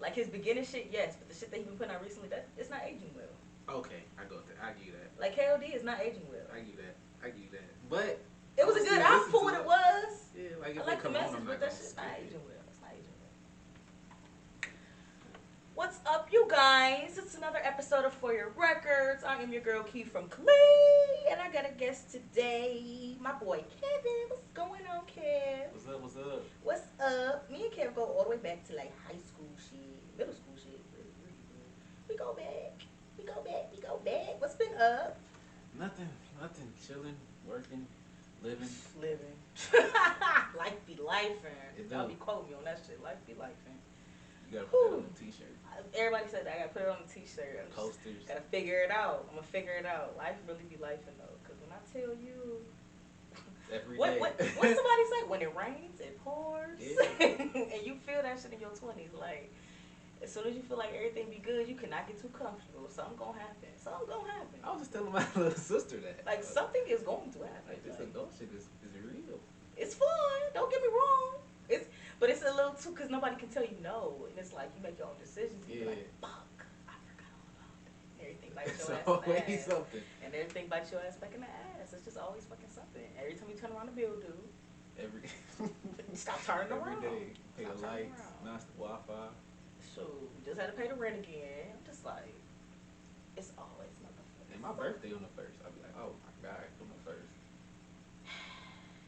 Like his beginning shit, yes, but the shit that he been putting out recently, that it's not aging well. Okay, I go with that. I give you that. Like KOD is not aging well. I give you that. I give you that. But It I'm was gonna a good still album listen for to what it. it was. Yeah, like I if it like the come on, message, I'm but not that gonna shit's not skip it. aging well. It's not aging well. What's up, you guys? It's another episode of For Your Records. I am your girl, Key from Clee, and I got a guest today, my boy Kevin. What's going on, Kev? What's up? What's up? What's up? Me and Kev go all the way back to like high school shit, middle school shit. We go back. We go back. We go back. What's been up? Nothing. Nothing. Chilling, working, living. Living. Life be life, It I'll do. be quoting me on that shit. Life be life, You gotta put that on a t-shirt. Everybody said that. I gotta put it on a t-shirt. I'm just Posters. gotta figure it out. I'm gonna figure it out. Life really be life, though. Cause when I tell you, Every what day. what somebody say? When it rains, it pours. Yeah. And you feel that shit in your 20s. Like as soon as you feel like everything be good, you cannot get too comfortable. Something gonna happen. Something gonna happen. I was just telling my little sister that. Like something is going to happen. Like this adult shit is real. It's fun. Don't get me wrong. But it's a little too because nobody can tell you no, and it's like you make your own decisions. And you're like, fuck, I forgot all about that. And everything bites your ass in the always ass. something. And everything bites your ass back in the ass. It's just always fucking something. Every time you turn around the bill, dude. Every Stop turning every around. day. Pay Stop the turning lights, around. not the Wi-Fi. So just had to pay the rent again. I'm just like, it's always motherfucking. And my birthday on the first. I'll be like, oh my god, on the first.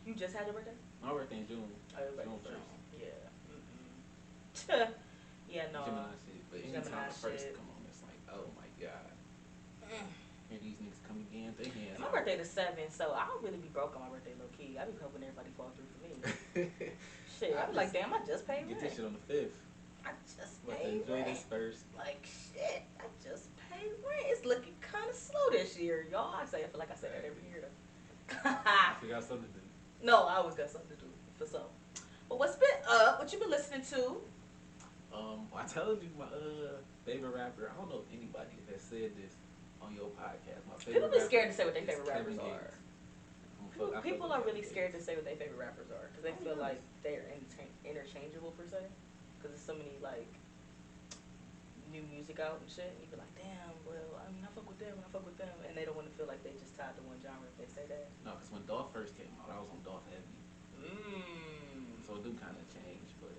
You just had your birthday? My birthday in June. Oh, your June birthday. first. Yeah. Yeah, no. Gemini shit. But anytime Gemini the first shit. come on, it's like, oh my god. Mm. Here these niggas come again. They hands And my birthday the 7th, so I don't really be broke on my birthday low key. I be hoping everybody fall through for me. Shit, I be like, damn, I just paid Get rent. this shit on the 5th. I just But paid enjoy rent. this first. Like shit, I just paid rent. It's looking kind of slow this year, y'all. I feel like I say that every year though. I forgot something to do. No, I always got something to do for some. But what's been up? What you been listening to? I told you my favorite rapper. I don't know if anybody has said this on your podcast. My favorite People be rapper scared to say what their is favorite rappers Kevin are. Gates. People are really scared to say what their favorite rappers are because they feel like they're interchangeable per se. Because there's so many like new music out and shit, and you be like, damn, well, I mean, I fuck with them, and I fuck with them, and they don't want to feel like they just tied to one genre if they say that. No, because when Dolph first came out, I was on Dolph heavy. So it do kind of change, but.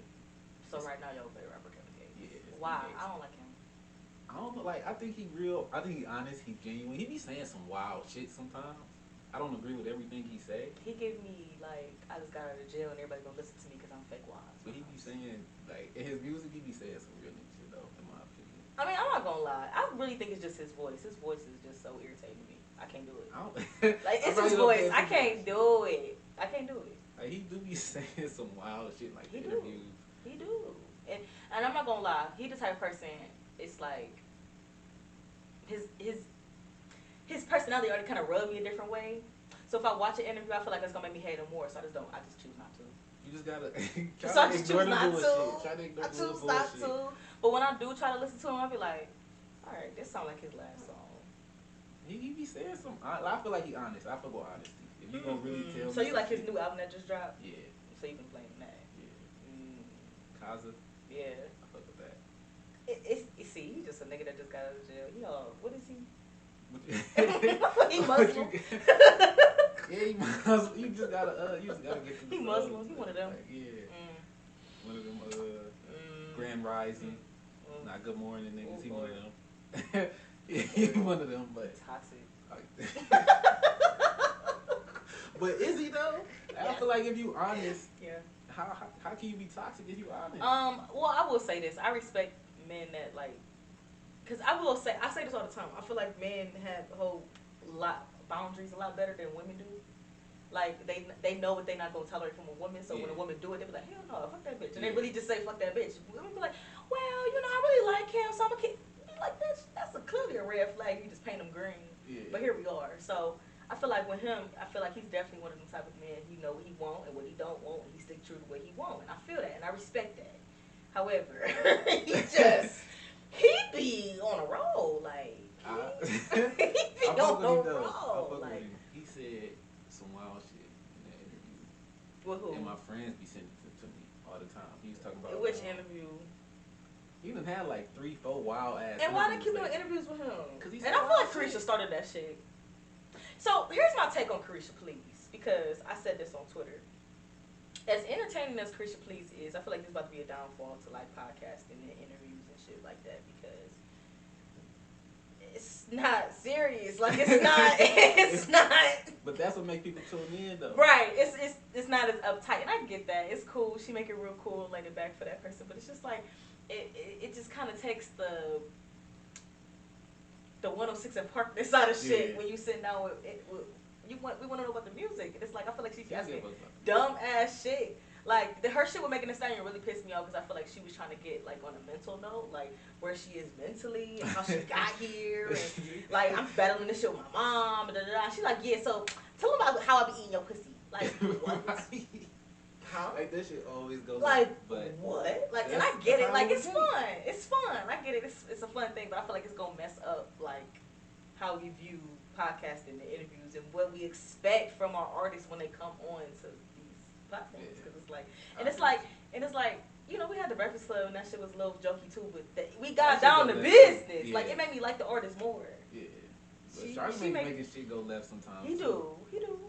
So right now, your favorite rapper Kevin Gates. Yeah. Why? Gates. I don't like him. I don't know, like, I think he real, I think he honest, he genuine. He be saying some wild shit sometimes. I don't agree with everything he say. He gave me, like, I just got out of jail and everybody gonna listen to me because I'm fake wise. But he be saying, like, in his music, he be saying some real nigga shit, though, in my opinion. I mean, I'm not gonna lie. I really think it's just his voice. His voice is just so irritating to me. I can't do it. I don't Like, I'm it's not his even voice. paying I can't attention. do it. I can't do it. Like, he do be saying some wild shit, like, He in do. interviews. He do. And I'm not gonna lie. He the type of person, it's like, his personality already kind of rubbed me a different way. So if I watch an interview, I feel like it's gonna make me hate him more. So I just choose not to. You just gotta So I try to just ignore choose the not bullshit. to. Try to ignore I the choose bullshit. not to. But when I do try to listen to him, I'll be like, all right, this sounds like his last song. He be saying some. I feel like he honest. I fuck with honesty. If you gonna really tell me. So you like his shit, new album that just dropped? Yeah. So you been playing that? Yeah. Kaza. Yeah. I fuck with that. See, he's just a nigga that just got out of jail. You know, what is he? He What Muslim. Yeah, he Muslim. You just gotta get through. He Muslim. He one of them. Like, yeah. One of them. Grand Rising. Not Good Morning niggas. He one of them. Yeah, he one of them. But toxic. But is he though? I feel like if you honest, Yeah. how can you be toxic if you honest? Well, I will say this. I respect men that like, cause I say this all the time. I feel like men have whole lot boundaries a lot better than women do. Like they know what they're not gonna tolerate from a woman. So when a woman do it, they be like, hell no, fuck that bitch, and they really just say fuck that bitch. Women be like, well, you know, I really like him, so I'm gonna keep. Be like, bitch, that's clearly a red flag. You just paint him green. Yeah. But here we are. So I feel like with him, I feel like he's definitely one of them type of men. He know what he want and what he don't want, and he stick true to what he want. And I feel that, and I respect that. However, he be on a roll, like he be on a roll, like. He said some wild shit in that interview. With who? And my friends be sending it to me all the time. He was talking about Which interview? He done had like 3-4 wild ass. And why they keep doing interviews with him? Cause he's and I feel like Carisha started that shit. So here's my take on Carisha Please, because I said this on Twitter. As entertaining as Carisha Please is, I feel like this is about to be a downfall to like podcasting and interviews and shit like that, because it's not serious. Like it's not. But that's what makes people tune in though. Right. It's not as uptight, and I get that. It's cool. She make it real cool and laid it back for that person, but it's just like it just kind of takes the 106 and Parkness out of shit when you sit down with it. We want to know about the music, and it's like I feel like she's asking dumb ass shit. Like her shit with Megan Thee Stallion really pissed me off because I feel like she was trying to get like on a mental note, like where she is mentally and how she got here, and like I'm battling this shit with my mom. Da, da, da. She's like, yeah, so tell them about how I be eating your pussy. Like what? Huh? Like that shit always goes. Like but what? Like, and I get it. Like it's fun. It's fun. I get it. It's a fun thing, but I feel like it's gonna mess up like how we view podcasting and interviews and what we expect from our artists when they come on to these platforms. Because it's like, and it's like, you know, we had the Breakfast Club and that shit was a little jokey too, but we got down to business. Yeah. Like it made me like the artist more. Yeah. But Charlie making shit go left sometimes. He do.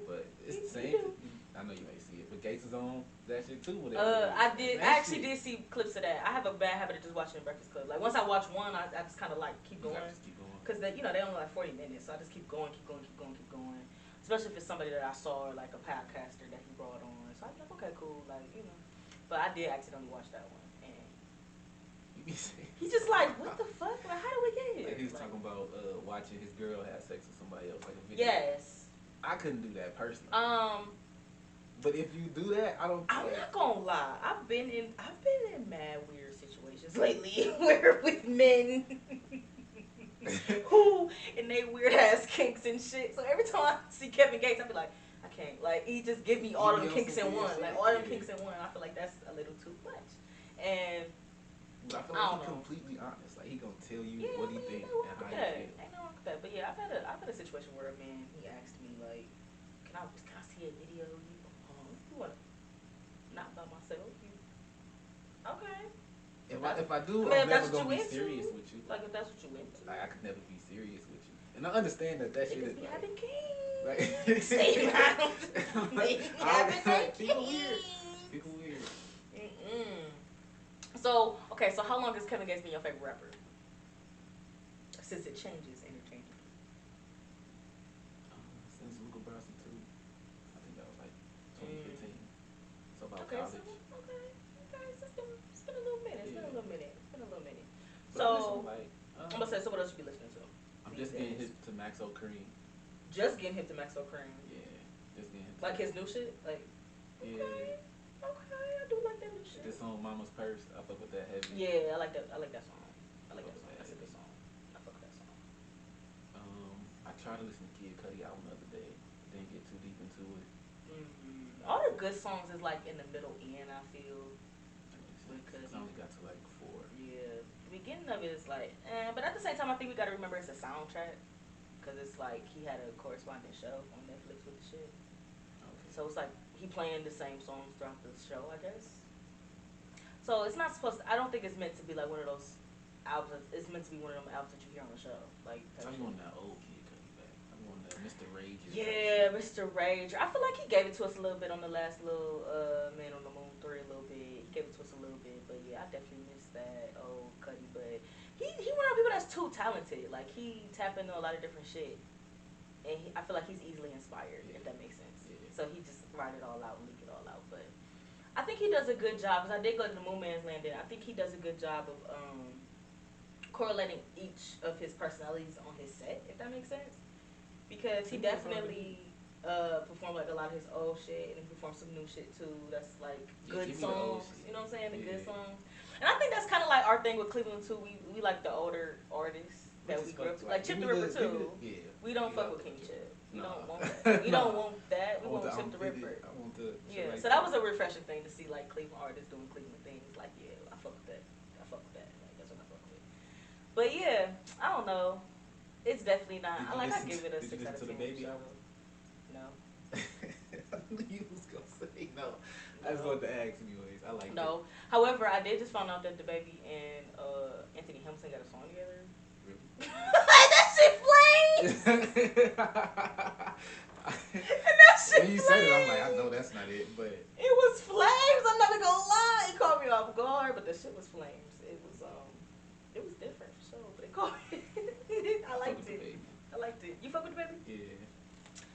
But it's the same. I know you may see it, but Gates is on that shit too. I actually did see clips of that. I have a bad habit of just watching the Breakfast Club. Like once I watch one, I just kind of like keep going. Because they only like 40 minutes, so I just keep going. Especially if it's somebody that I saw, or like a podcaster that he brought on. So I'm like, okay, cool, like you know. But I did accidentally watch that one, and he's just like, what the fuck? Like, how do we get here? Like he was talking about watching his girl have sex with somebody else, like a video. Yes. I couldn't do that personally. But if you do that, I don't. I'm not gonna lie. I've been in mad weird situations lately where with men who and they weird ass kinks and shit. So every time I see Kevin Gates, I be like, I can't. Like he just give me all them kinks in one. Like all them kinks in one. I feel like that's a little too much. And but I feel like he's completely honest. Like he gonna tell you what he thinks and how he feels. Ain't no wrong with that. But yeah, I've had a situation where a man he asked me like, can I see a video? You want not by myself? Okay. If I do, I'm never gonna be serious with you. Like if that's what you into. Like I could never be serious with you. And I understand that shit is like. Having kids. Like, Stay around. People weird. People weird. So okay, so how long has Kevin Gates been your favorite rapper? Since it changes interchangeably. Since Luka Brasi 2, I think that was like 2015. So about college. It's been a little minute. It's been a little minute. So I'm gonna say, so what else you be listening to? I'm just getting hip to Maxo Cream. Just getting hip to Maxo Cream. Yeah, just getting hip. Like his new shit, like. Yeah. Okay, I do like that new shit. This song Mama's Purse, I fuck with that heavy. Yeah, I like that song. That's a good song. I fuck with that song. I tried to listen to Kid Cudi album the other day. Didn't get too deep into it. All the good songs is like in the middle end, I feel. Because I only got to like 4. Yeah, the beginning of it is like, but at the same time, I think we gotta remember it's a soundtrack. Cause it's like he had a corresponding show on Netflix with the shit. Okay. So it's like he playing the same songs throughout the show, I guess. So it's not supposed to, I don't think it's meant to be like one of those albums. It's meant to be one of them albums that you hear on the show. Like I'm on that old Kid Cudi back. I'm on that Mr. Rage. Yeah, Mr. Rage. I feel like he gave it to us a little bit on the last little Man on the Moon 3 a little bit. He gave it to us a little bit, but yeah, I definitely missed that old Cudi. But he one of the people that's too talented. Like he tap into a lot of different shit, and I feel like he's easily inspired. If that makes sense. Yeah. So he just write it all out and leak it all out. But I think he does a good job. Cause I did go to the Moon Man's Landing. I think he does a good job of correlating each of his personalities on his set. If that makes sense. Because he definitely performed like a lot of his old shit, and he performed some new shit too. That's like good songs. You know what I'm saying? The good songs. And I think that's kind of like our thing with Cleveland too. We like the older artists that we grew up to. Like Chip the Ripper too. We don't fuck with King Chip. We don't want that. We don't want that. We want Chip the Ripper. Yeah. So that was a refreshing thing to see, like Cleveland artists doing Cleveland things. Like yeah, I fuck with that. Like that's what I fuck with. But yeah, I don't know. It's definitely not. I give it a 6 out of 10. Baby album? No. I knew you was gonna say no. I just wanted to ask anyways. I like No. However, I did just find out that DaBaby and Anthony Hamilton got a song together. Really? That shit flames! And that shit when you said it, I'm like, I know that's not it, but it was flames. I'm not even gonna lie. It caught me off guard, but the shit was flames. It was different for sure, but it caught me. I liked it. I liked it. You fuck with DaBaby? Yeah.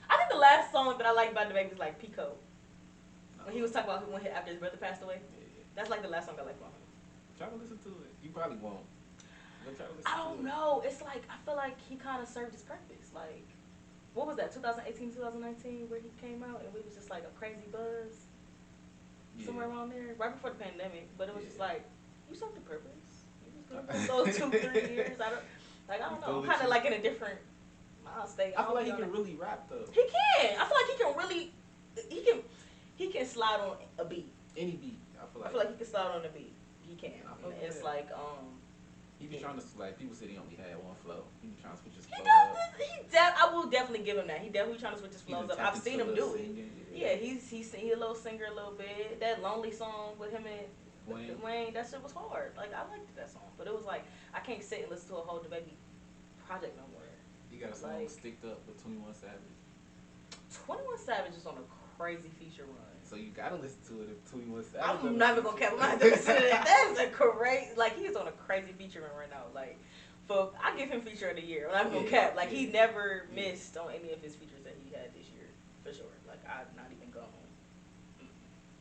I think the last song that I liked by DaBaby was like Pico. When he was talking about after his brother passed away. Yeah. That's like the last song I liked from him. Try to listen to it. You probably won't. Go try to listen I to don't it. know. It's like I feel like he kind of served his purpose. Like, what was that? 2018, 2019, where he came out and we was just like a crazy buzz. Yeah. Somewhere around there, right before the pandemic. But it was just like, you served the purpose. You was good for those 2-3 years. I don't know. I'm kind of like in a different state. I feel like he can really rap though. He can. I feel like he can really. He can slide on a beat. Any beat. I feel like he can slide on a beat. He can. It's like he be trying to, like, people said he only had one flow. He be trying to switch his flow up. I will definitely give him that. He definitely trying to switch his flows up. I've seen him do it. Yeah, he's a little singer a little bit. That Lonely song with him and Wayne, that shit was hard. Like, I liked that song. But it was like, I can't sit and listen to a whole DaBaby project no more. He got a song Sticked Up with 21 Savage. 21 Savage is on a crazy feature run. So you gotta listen to it if 21 Savage. I'm not even gonna cap my listen to that. That is a crazy, like, he's on a crazy feature run right now. Like, I give him feature of the year. I'm not even gonna cap. Like, he never missed on any of his features that he had this year, for sure. Like, I'm not even going.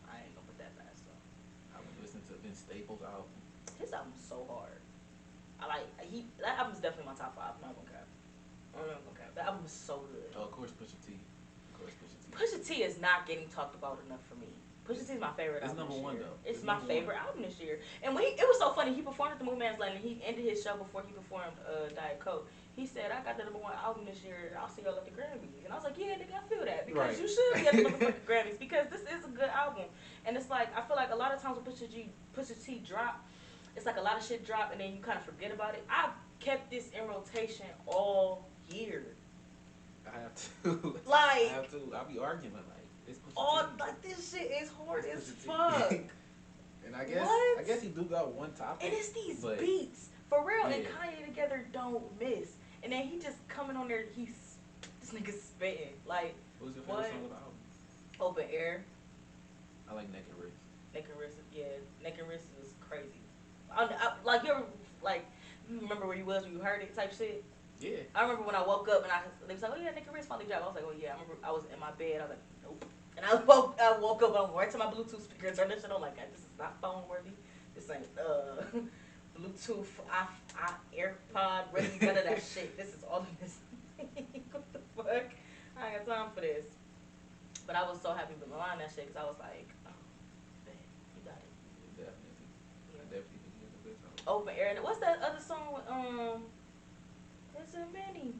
I ain't gonna put that past though. I was listening to Vince Staples' album. His album's so hard. That album's definitely my top 5. I'm not gonna cap. I'm not gonna cap. That album is so good. Oh, of course, Pusha T. Pusha T is not getting talked about enough for me. Pusha T is my favorite album this year. It's number 1 though. It's my favorite album this year. And it was so funny. He performed at the Moon Man's Land and he ended his show before he performed Diet Coke. He said, I got the number 1 album this year. I'll see y'all at the Grammys. And I was like, yeah, nigga, I feel that. Because you should be at the motherfucking Grammys. Because this is a good album. And it's like, I feel like a lot of times when Pusha T drop, it's like a lot of shit drop and then you kind of forget about it. I've kept this in rotation all year. I have to. Like, I have to. I'll be arguing like this. Like this shit is hard as fuck. And I guess he do got one topic. And it's these beats for real. And Kanye together don't miss. And then he just coming on there. This nigga spitting like. What's your favorite song of the album? Open Air. I like Naked Wrist. Naked Wrist, yeah. Naked Wrist was crazy. Like you ever you remember where you was when you heard it type shit. Yeah. I remember when I woke up and they was like, oh yeah, Naked Wrist finally dropped. I was like, oh yeah. I remember I was in my bed. I was like, nope. And I woke up. I went right to my Bluetooth speaker and turned this shit on. Like, this is not phone worthy. This ain't Bluetooth, AirPod ready. None of that shit. This is all of this. What the fuck? I ain't got time for this. But I was so happy with Milan that shit because I was like, oh, man, you got it. Definitely. Yeah. I definitely think you got the best song. Open Air. And what's that other song with It's a mini.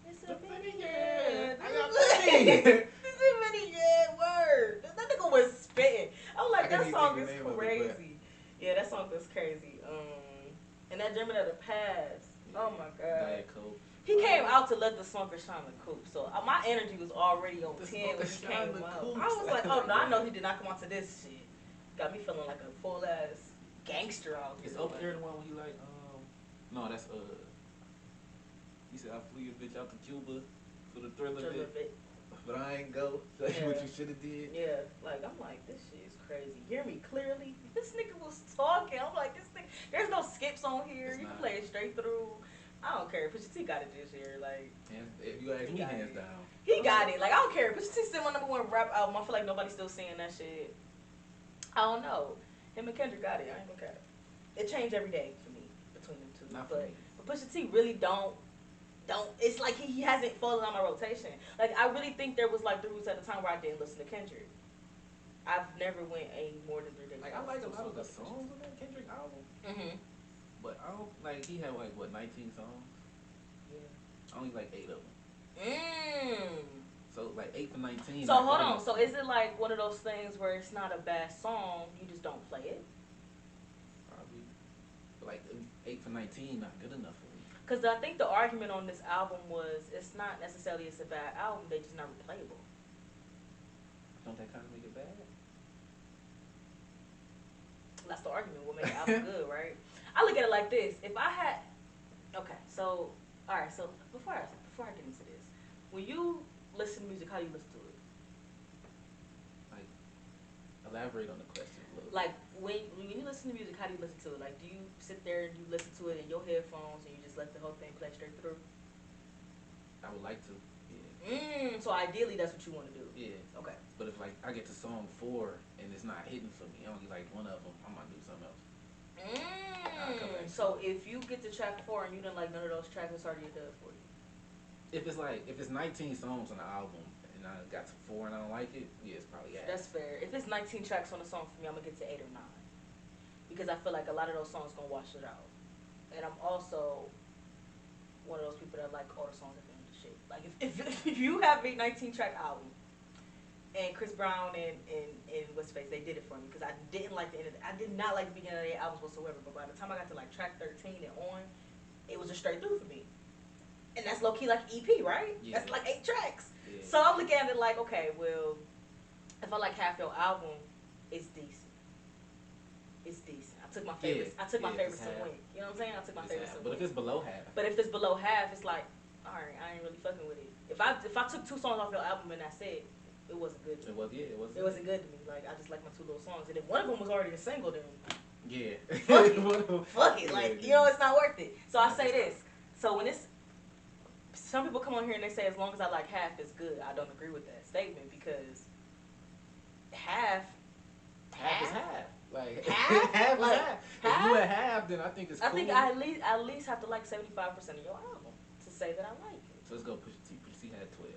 It's a mini, yeah. I got many. It's a mini, yeah. Word. That nigga was spitting. I was like, that song is crazy. Yeah, that song was crazy. And that German of the Past. Yeah. Oh my god. Diet Coke. He came out to let the smoker shine the coupe. So my energy was already on 10 when he came out. I was like, oh no, I know he did not come out to this shit. Got me feeling like a full ass gangster out here. Is Open Air the one where you like, no, that's he said I flew your bitch out to Cuba for the thrill of it. But I ain't go. So that's what you should have did. Yeah, like I'm like, this shit is crazy. Hear me clearly. This nigga was talking. I'm like, this nigga. There's no skips on here. You can play it straight through. I don't care. Pusha T got it this year. Like, if you ask me, hands down. He got it. Like, I don't care. Pusha T still my number 1 rap album. I feel like nobody's still saying that shit. I don't know. Him and Kendrick got it. I ain't gonna care. It changed every day for me between them two. Not for me. But Pusha T really don't. It's like he hasn't fallen on my rotation. Like, I really think there was like 3 weeks at a time where I didn't listen to Kendrick. I've never went more than 3 days. Like, I like a lot of the songs on that Kendrick album. Mhm. But I don't like. He had like what 19 songs. Yeah. I only like 8 of them. So like 8 for 19. So hold on. So is it like one of those things where it's not a bad song, you just don't play it? Probably. But like 8 for 19, not good enough for me. Because I think the argument on this album was it's not necessarily it's a bad album, they just not replayable. Don't that kind of make it bad? that's the argument. What make an album good, right? I look at it like this. If I had, okay, so all right, so before I get into this, when you listen to music, how do you listen to it? Like, elaborate on the question a little. Like when you listen to music, how do you listen to it? Like, do you sit there and you listen to it in your headphones and you just let the whole thing play straight through? I would like to. Yeah. So ideally, that's what you want to do. Yeah. Okay. But if like I get to song 4 and it's not hitting for me, I only like one of them, I'm gonna do something else. So if you get to track 4 and you didn't like none of those tracks, it's already done for you. If it's 19 songs on the album and I got to 4 and I don't like it, yeah, it's probably ass. That's fair. If it's 19 tracks on a song for me, I'm gonna get to 8 or 9 because I feel like a lot of those songs gonna wash it out. And I'm also one of those people that like all the songs at the end of the shit. Like if you have a 19 track album. And Chris Brown and what's face, they did it for me because I didn't like the end of I did not like the beginning of their albums whatsoever. But by the time I got to like track 13 and on, it was just straight through for me. And that's low key like EP, right? Yeah. That's like 8 tracks. Yeah. So I'm looking at it like, okay, well, if I like half your album, it's decent. It's decent. I took my favorites. Yeah. I took my favorites to win. You know what I'm saying? I took my favorites to win. But if it's below half. But if it's below half, it's like, all right, I ain't really fucking with it. If I took 2 songs off your album and that's it. It wasn't good to me. It wasn't good to me. Like, I just like my 2 little songs. And if one of them was already a single, then... Yeah. Fuck it. Like, you know, it's not worth it. So I say this. So when it's... Some people come on here and they say, as long as I like half, it's good. I don't agree with that statement because... Half is half. Like, half? half is half. If you at half, then I think it's cool. I think I at least have to like 75% of your album to say that I like it. So let's go Pusha T. Pusha T had 12.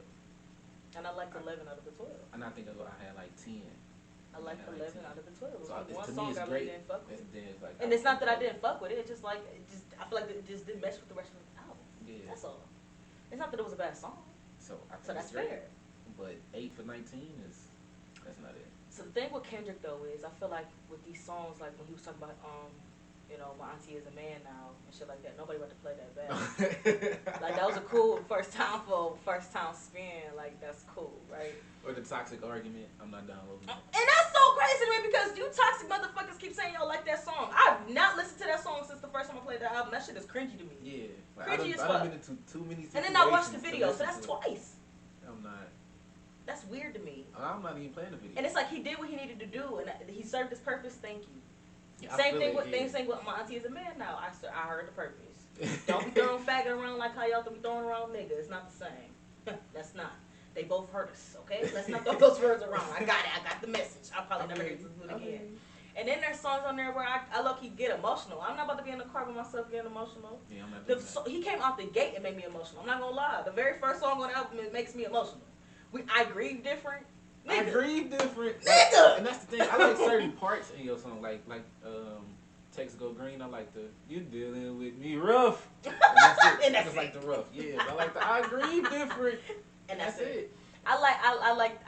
And I liked 11 out of the 12. And I think I had like 10. I liked 11 out of the 12. It was so like one to song me, it's I great. really didn't fuck with. Like, and it's not that I didn't fuck with it. It's just like, I feel like it just didn't mesh with the rest of the album. Yeah. That's all. It's not that it was a bad song. So I think that's great. fair. But 8 for 19 that's not it. So the thing with Kendrick though is, I feel like with these songs, like when he was talking about, you know, my auntie is a man now and shit like that. Nobody about to play that bad. Like that was a cool first time spin. Like that's cool, right? Or the toxic argument. I'm not downloading it. And that's so crazy to me because you toxic motherfuckers keep saying y'all like that song. I've not listened to that song since the first time I played that album. That shit is cringy to me. Yeah, like, cringy as fuck. I've been into too many situations. And then I watched the video, so that's twice. I'm not. That's weird to me. I'm not even playing the video. And it's like he did what he needed to do, and he served his purpose. Thank you. Yeah, same thing with my auntie is a man now. I heard the purpose. Don't be throwing faggot around like how y'all be throwing around nigga. It's not the same. That's not. They both hurt us. Okay, let's not throw those words around. I got it. I got the message. I'll probably never hear it again. And then there's songs on there where I low-key get emotional. I'm not about to be in the car by myself getting emotional. Yeah, I'm not doing that. He came out the gate and made me emotional. I'm not gonna lie. The very first song on the album, it makes me emotional. I grieve different. Nigga. I grieve different. Nigga! And that's the thing. I like certain parts in your song. Like Texas Go Green, I like the you dealing with me rough. And that's it. And that's I just like the rough. Yeah, I like the I grieve different. And that's it. I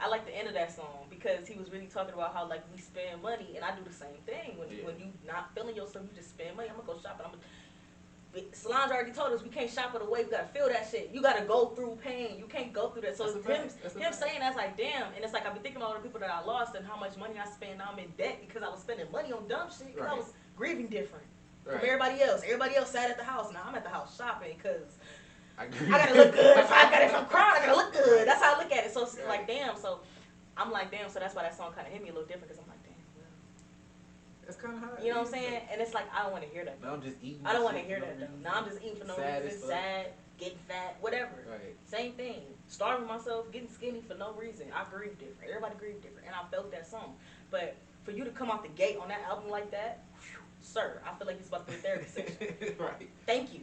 like the end of that song because he was really talking about how like we spend money, and I do the same thing. When you not feeling yourself, you just spend money. I'm gonna go shopping. Solange already told us we can't shop it away. We gotta feel that shit. You gotta go through pain. You can't go through that. So him saying that's like damn, and it's like I've been thinking about all the people that I lost and how much money I spent. Now I'm in debt because I was spending money on dumb shit. Because I was grieving different from everybody else. Everybody else sat at the house. Now I'm at the house shopping because I gotta look good. If I'm crying, I gotta look good. That's how I look at it. So it's like damn. So I'm like damn. So that's why that song kind of hit me a little different because I'm like damn. That's kind of hard. You know what I'm saying? And it's like I don't want to hear that. Now I'm just eating. I don't want to hear that though. Now I'm just eating for no reason. Sad, getting fat, whatever. Right. Same thing. Starving myself, getting skinny for no reason. I grieve different. Everybody grieve different, and I felt that song. But for you to come out the gate on that album like that, whew, sir, I feel like it's about to be a therapy session. Right. Thank you,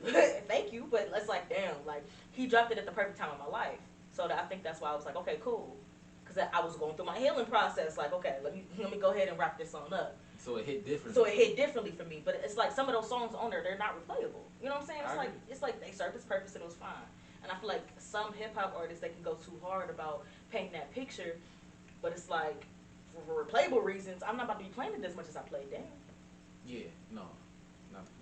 thank you. But it's like damn, like he dropped it at the perfect time of my life. So I think that's why I was like, okay, cool, because I was going through my healing process. Like, okay, let me go ahead and wrap this song up. So it hit different. So it hit differently for me, but it's like some of those songs on there, they're not replayable. You know what I'm saying? It's like they served its purpose and it was fine. And I feel like some hip hop artists, they can go too hard about painting that picture, but it's like for replayable reasons, I'm not about to be playing it as much as I played Damn. Yeah, no.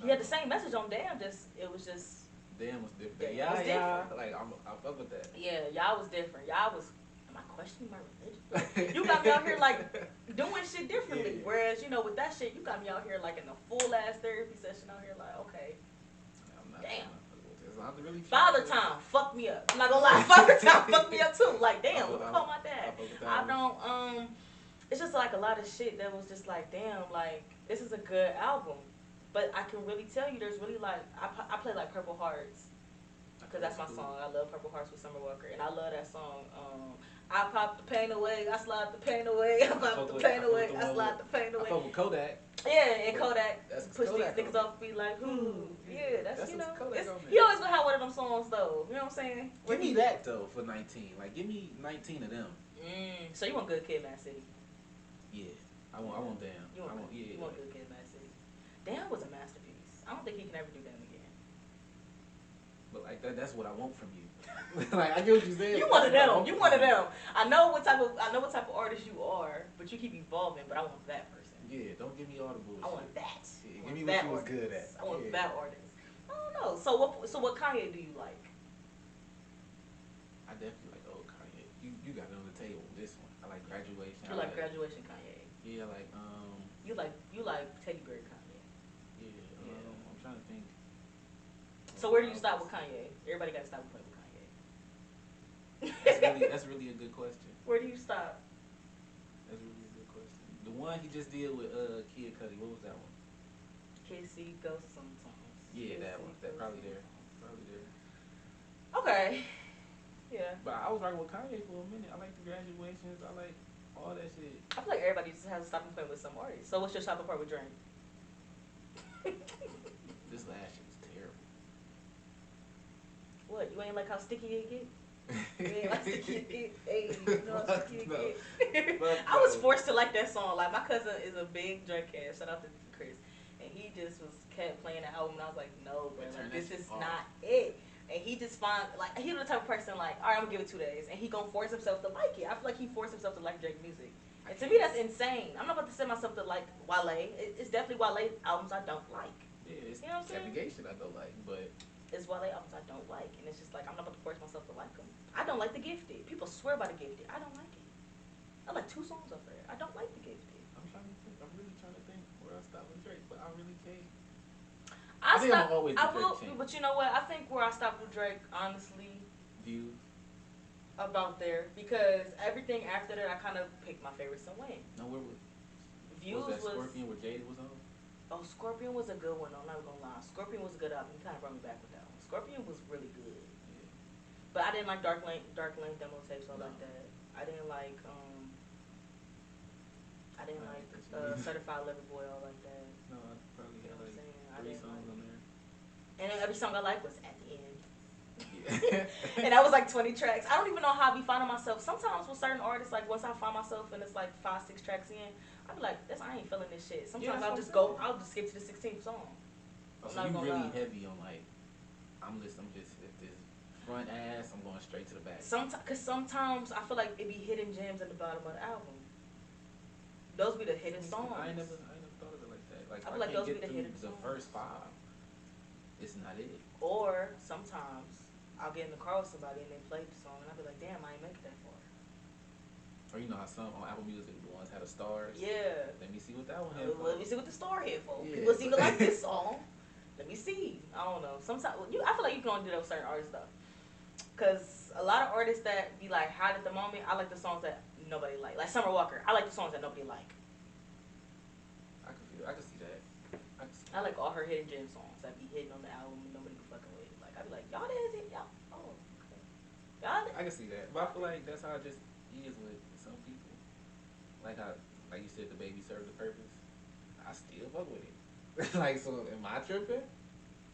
He had the same message on Damn, it was just Damn was different. Damn was different. Like I fuck with that. Yeah, y'all was different. Y'all was. Am I questioning my religion? Like, you got me out here like doing shit differently. Yeah. Whereas, you know, with that shit, you got me out here like in a full ass therapy session out here, like, okay. Damn. Really Father Time fucked me up. I'm not gonna lie, Father Time fucked me up too. Like, damn, let me call my dad. I don't, it's just like a lot of shit that was just like, damn, like, this is a good album. But I can really tell you there's really like, I play like Purple Hearts. Because that's my song. I love Purple Hearts with Summer Walker. And I love that song. I pop the pain away, I slide the pain away, I pop the pain away, I slide the pain away. I fuck with Kodak. Yeah, and Kodak push Kodak these niggas off the beat like, yeah, that's you know. He always gonna have one of them songs though. You know what I'm saying? Give me that though for 19. Like, give me 19 of them. So you want Good Kid, Mad City? Yeah, I want Damn. You want Good Kid, Mad City? Damn was a masterpiece. I don't think he can ever do Damn again. But like that's what I want from you. Like, I get what you said. You one of them. You one of them. I know what type of artist you are, but you keep evolving. But I want that person. Yeah, don't give me all the bullshit. I want that. Yeah, give me what you was good at. I want that artist. I don't know. So what Kanye do you like? I definitely like old Kanye. You got it on the table. This one. I like Graduation. You like Graduation Kanye. Yeah, like You like Teddy Bear Kanye. Yeah. I'm trying to think. So where do you stop with Kanye? Everybody got to stop playing with Kanye. That's really a good question. Where do you stop? That's really a good question. The one he just did with Kid Cudi, what was that one? Kissy Goes Sometimes. Yeah, that one. That probably there. Okay. Yeah. But I was rocking with Kanye for a minute. I like the Graduations. I like all that shit. I feel like everybody just has to stop playing with some artists. So what's your stop apart with Drake? This last shit was terrible. What? You ain't like how sticky it get? You ain't like sticky it get? Hey, you know how sticky it get? I was forced to like that song. Like, my cousin is a big Drake fan. Shout out to Chris. And he just kept playing the album, and I was like, no, bro, like, this is not it. And he just like, he's the type of person like, all right, I'm gonna give it 2 days, and he gonna force himself to like it. I feel like he forced himself to like Drake music. And to me, that's insane. I'm not about to send myself to like Wale. It's definitely Wale albums I don't like. Yeah, it's you know what I'm saying? Navigation I don't like, but it's Wale albums I don't like, and it's just like I'm not about to force myself to like them. I don't like The Gifted. People swear by The Gifted. I don't like it. I like 2 songs off there. I don't like The Gifted. I'm really trying to think where I stop with Drake, but I really can't. I will, but you know what? I think where I stopped with Drake, honestly, Views. About there, because everything after that, I kind of picked my favorites and went. No, where was Views was that Scorpion where Jada was on? Oh, Scorpion was a good one. I'm not gonna lie. Scorpion was a good album. He kind of brought me back with that one. Scorpion was really good. Yeah. But I didn't like Dark Lane demo tapes all like that. I didn't like Certified Lover Boy all like that. No, I probably had like 3 songs on there. And then every song I liked was At the End. Yeah. And that was like 20 tracks. I don't even know how I be finding myself. Sometimes with certain artists, like once I find myself and it's like 5, 6 tracks in, I be like, I ain't feeling this shit. Sometimes I'll just skip to the 16th song. Oh, so you really heavy on like, I'm just if this front ass, I'm going straight to the back. Cause sometimes I feel like it be hidden gems at the bottom of the album. Those be the hidden songs. I ain't never thought of it like that. Like, I feel like those be the hidden songs. The first 5, it's not it. Or sometimes I'll get in the car with somebody and they play the song and I'll be like, damn, I ain't make it that far. Or you know how some on Apple Music, the ones had the stars? Yeah. Let me see what that one had for. Let me see what the star had for. Yeah. People seem to like this song. Let me see. I don't know. Sometimes I feel like you can only do that with certain artists though. Cause a lot of artists that be like hot at the moment, I like the songs that nobody like. Like Summer Walker, I like the songs that nobody like. I can see that. I like all her hidden gem songs that be hidden on the album and nobody be fucking with. Like I be like, y'all didn't hit y'all. Oh, okay. Y'all. I can see that, but I feel like that's how it just is with some people. Like how, like you said, the baby served a purpose. I still fuck with it. Like, so am I tripping?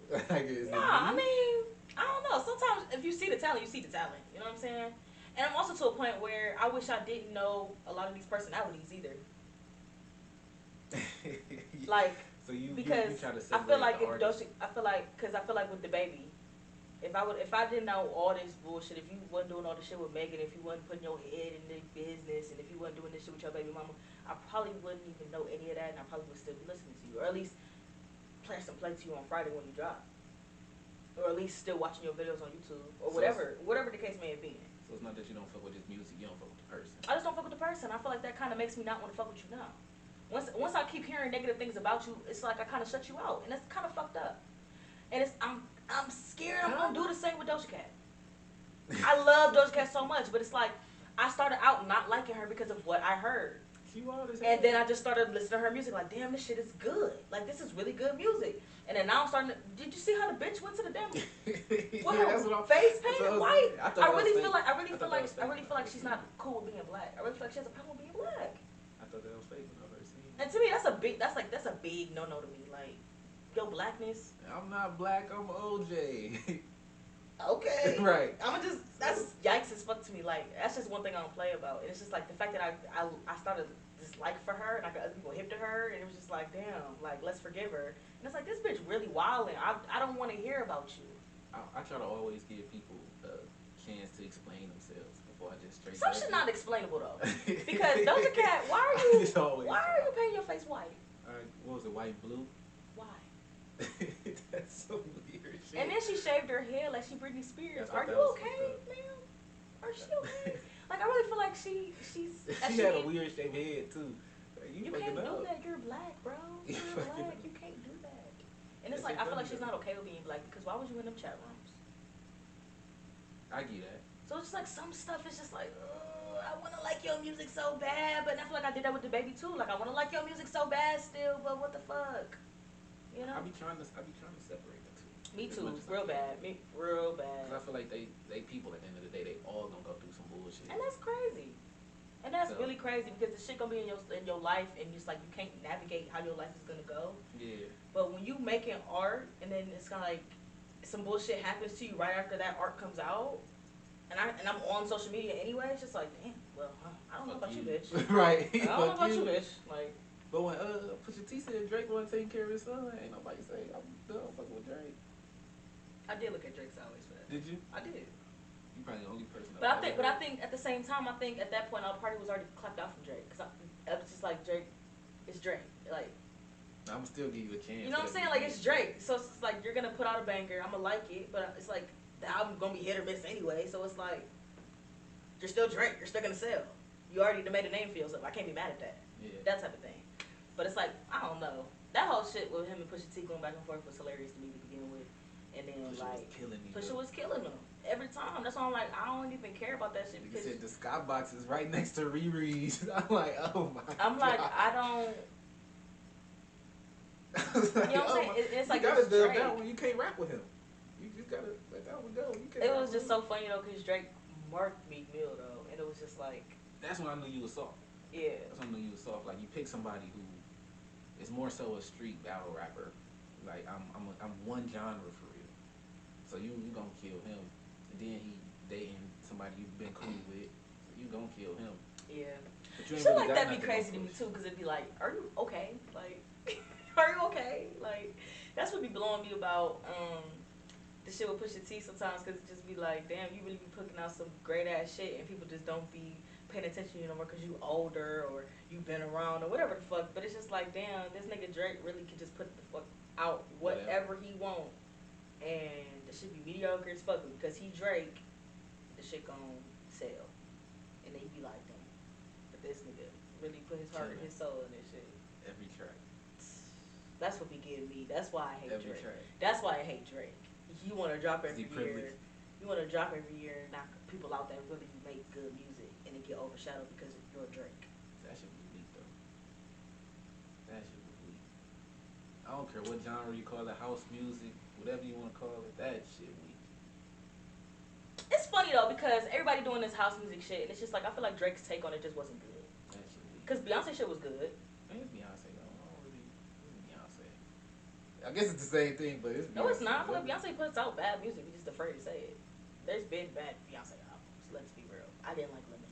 Like, is it me? I mean, I don't know. Sometimes if you see the talent, you see the talent. You know what I'm saying? And I'm also to a point where I wish I didn't know a lot of these personalities either. Like, so you try to I feel like with the baby, if I didn't know all this bullshit, if you wasn't doing all this shit with Megan, if you wasn't putting your head in the business, and if you wasn't doing this shit with your baby mama, I probably wouldn't even know any of that, and I probably would still be listening to you, or at least play to you on Friday when you drop, or at least still watching your videos on YouTube, or whatever the case may have been. So it's not that you don't fuck with his music, you don't fuck with the person. I just don't fuck with the person. I feel like that kind of makes me not want to fuck with you now. Once I keep hearing negative things about you, it's like I kind of shut you out, and it's kind of fucked up. And I'm scared I'm gonna do the same with Doja Cat. I love Doja Cat so much, but it's like I started out not liking her because of what I heard. And then I just started listening to her music, like, damn, this shit is good. Like, this is really good music. And then now I'm starting to, did you see how the bitch went to the damn with her face painted white? I really feel like she's not cool with being black. I really feel like she has a problem with being black. I thought that was fake when I first seen it. And to me, that's a big no to me. Like, your blackness. I'm not black, I'm OJ. Okay. Right. That's yikes as fuck to me. Like, that's just one thing I don't play about. And it's just like the fact that I started dislike for her, and I got other people hip to her, and it was just like, damn, like, let's forgive her. And it's like, this bitch really wilding. I don't want to hear about you. I try to always give people a chance to explain themselves before I just straight. Some shit not explainable though, because Doja Cat, why are you painting your face white? What was it, white and blue? Why? That's so weird shit. And then she shaved her hair like she Britney Spears. Are you okay, ma'am? Are she okay? Like, I really feel like she's. She had a weird shaped head too. Like, you can't do that. You're black, bro. You're black. You can't do that. And it's like, I feel like she's not okay with being black, because why was you in them chat rooms? I get that. So it's just like some stuff is just like, I want to like your music so bad, but I feel like I did that with the baby too. Like, I want to like your music so bad still, but what the fuck? You know? I be trying to separate the two. Me too, real bad. Real bad. Cause I feel like they people at the end of the day, they all gonna go through some bullshit. And that's crazy. And that's really crazy, because the shit gonna be in your life, and just like you can't navigate how your life is gonna go. Yeah. But when you making art, and then it's kind of like some bullshit happens to you right after that art comes out, and I'm on social media anyway, it's just like, damn. Well, I don't know about you, bitch. Right. I don't know about you, bitch. Like. But when Pusha T said Drake wasn't taking care of his son, ain't nobody say I'm done fucking with Drake. I did look at Drake's always for that. Did you? I did. You probably the only person. But I think at the same time, I think at that point, our party was already clapped out from Drake, because I was just like, Drake, it's Drake. Like, I'm still give you a chance. You know what I'm saying? Like, it's Drake, so it's like you're gonna put out a banger. I'm gonna like it, but it's like the album gonna be hit or miss anyway. So it's like you're still Drake. You're still gonna sell. You already made a name for yourself. I can't be mad at that. Yeah. That type of thing. But it's like, I don't know. That whole shit with him and Pusha T going back and forth was hilarious to me to begin with. And then Pusha was killing them every time. That's why I'm like, I don't even care about that shit, because you said the skybox is right next to Riri's. I'm like, oh my. I'm like, I don't. Like, you know what I'm saying? It's like, you gotta it's dub Drake. that one. You can't rap with him. You just gotta let that one go. You can't. It was just so funny though, because Drake marked Meek Mill though, and it was just like. That's when I knew you was soft. Yeah. That's when I knew you was soft. Like, you pick somebody who is more so a street battle rapper. Like, I'm one genre for real. So you gonna kill him, and then he dating somebody you've been cool with. So you gonna kill him. Yeah. But you ain't Shit really like got that be nothing crazy to on me push. too, because it'd be like, are you okay? Like, are you okay? Like, that's what be blowing me about the shit with Pusha T sometimes, because it just be like, damn, you really be putting out some great ass shit, and people just don't be paying attention to you no more because you older or you been around or whatever the fuck. But it's just like, damn, this nigga Drake really could just put the fuck out whatever he want, and the shit be mediocre as fuck, because he Drake, the shit gon' sell. And then you be like, damn, but this nigga really put his heart and his soul in this shit. Every track. That's what be getting me. That's why I hate Every Drake. track. That's why I hate Drake. You want to drop every year. privileged? You want to drop every year and knock people out that really make good music, and it get overshadowed because you're Drake. That shit was weak though. That shit was weak. I don't care what genre you call it, house music, whatever you want to call it. That shit weak. It's funny though, because everybody doing this house music shit, and it's just like, I feel like Drake's take on it just wasn't good. That shit weak. Because Beyonce shit was good. Maybe it's Beyonce though. I don't really. It's Beyonce. I guess it's the same thing, but it's Beyonce. No, it's not. I feel like Beyonce puts out bad music. We're just afraid to say it. There's been bad Beyonce albums. Let's be real. I didn't like Lemonade.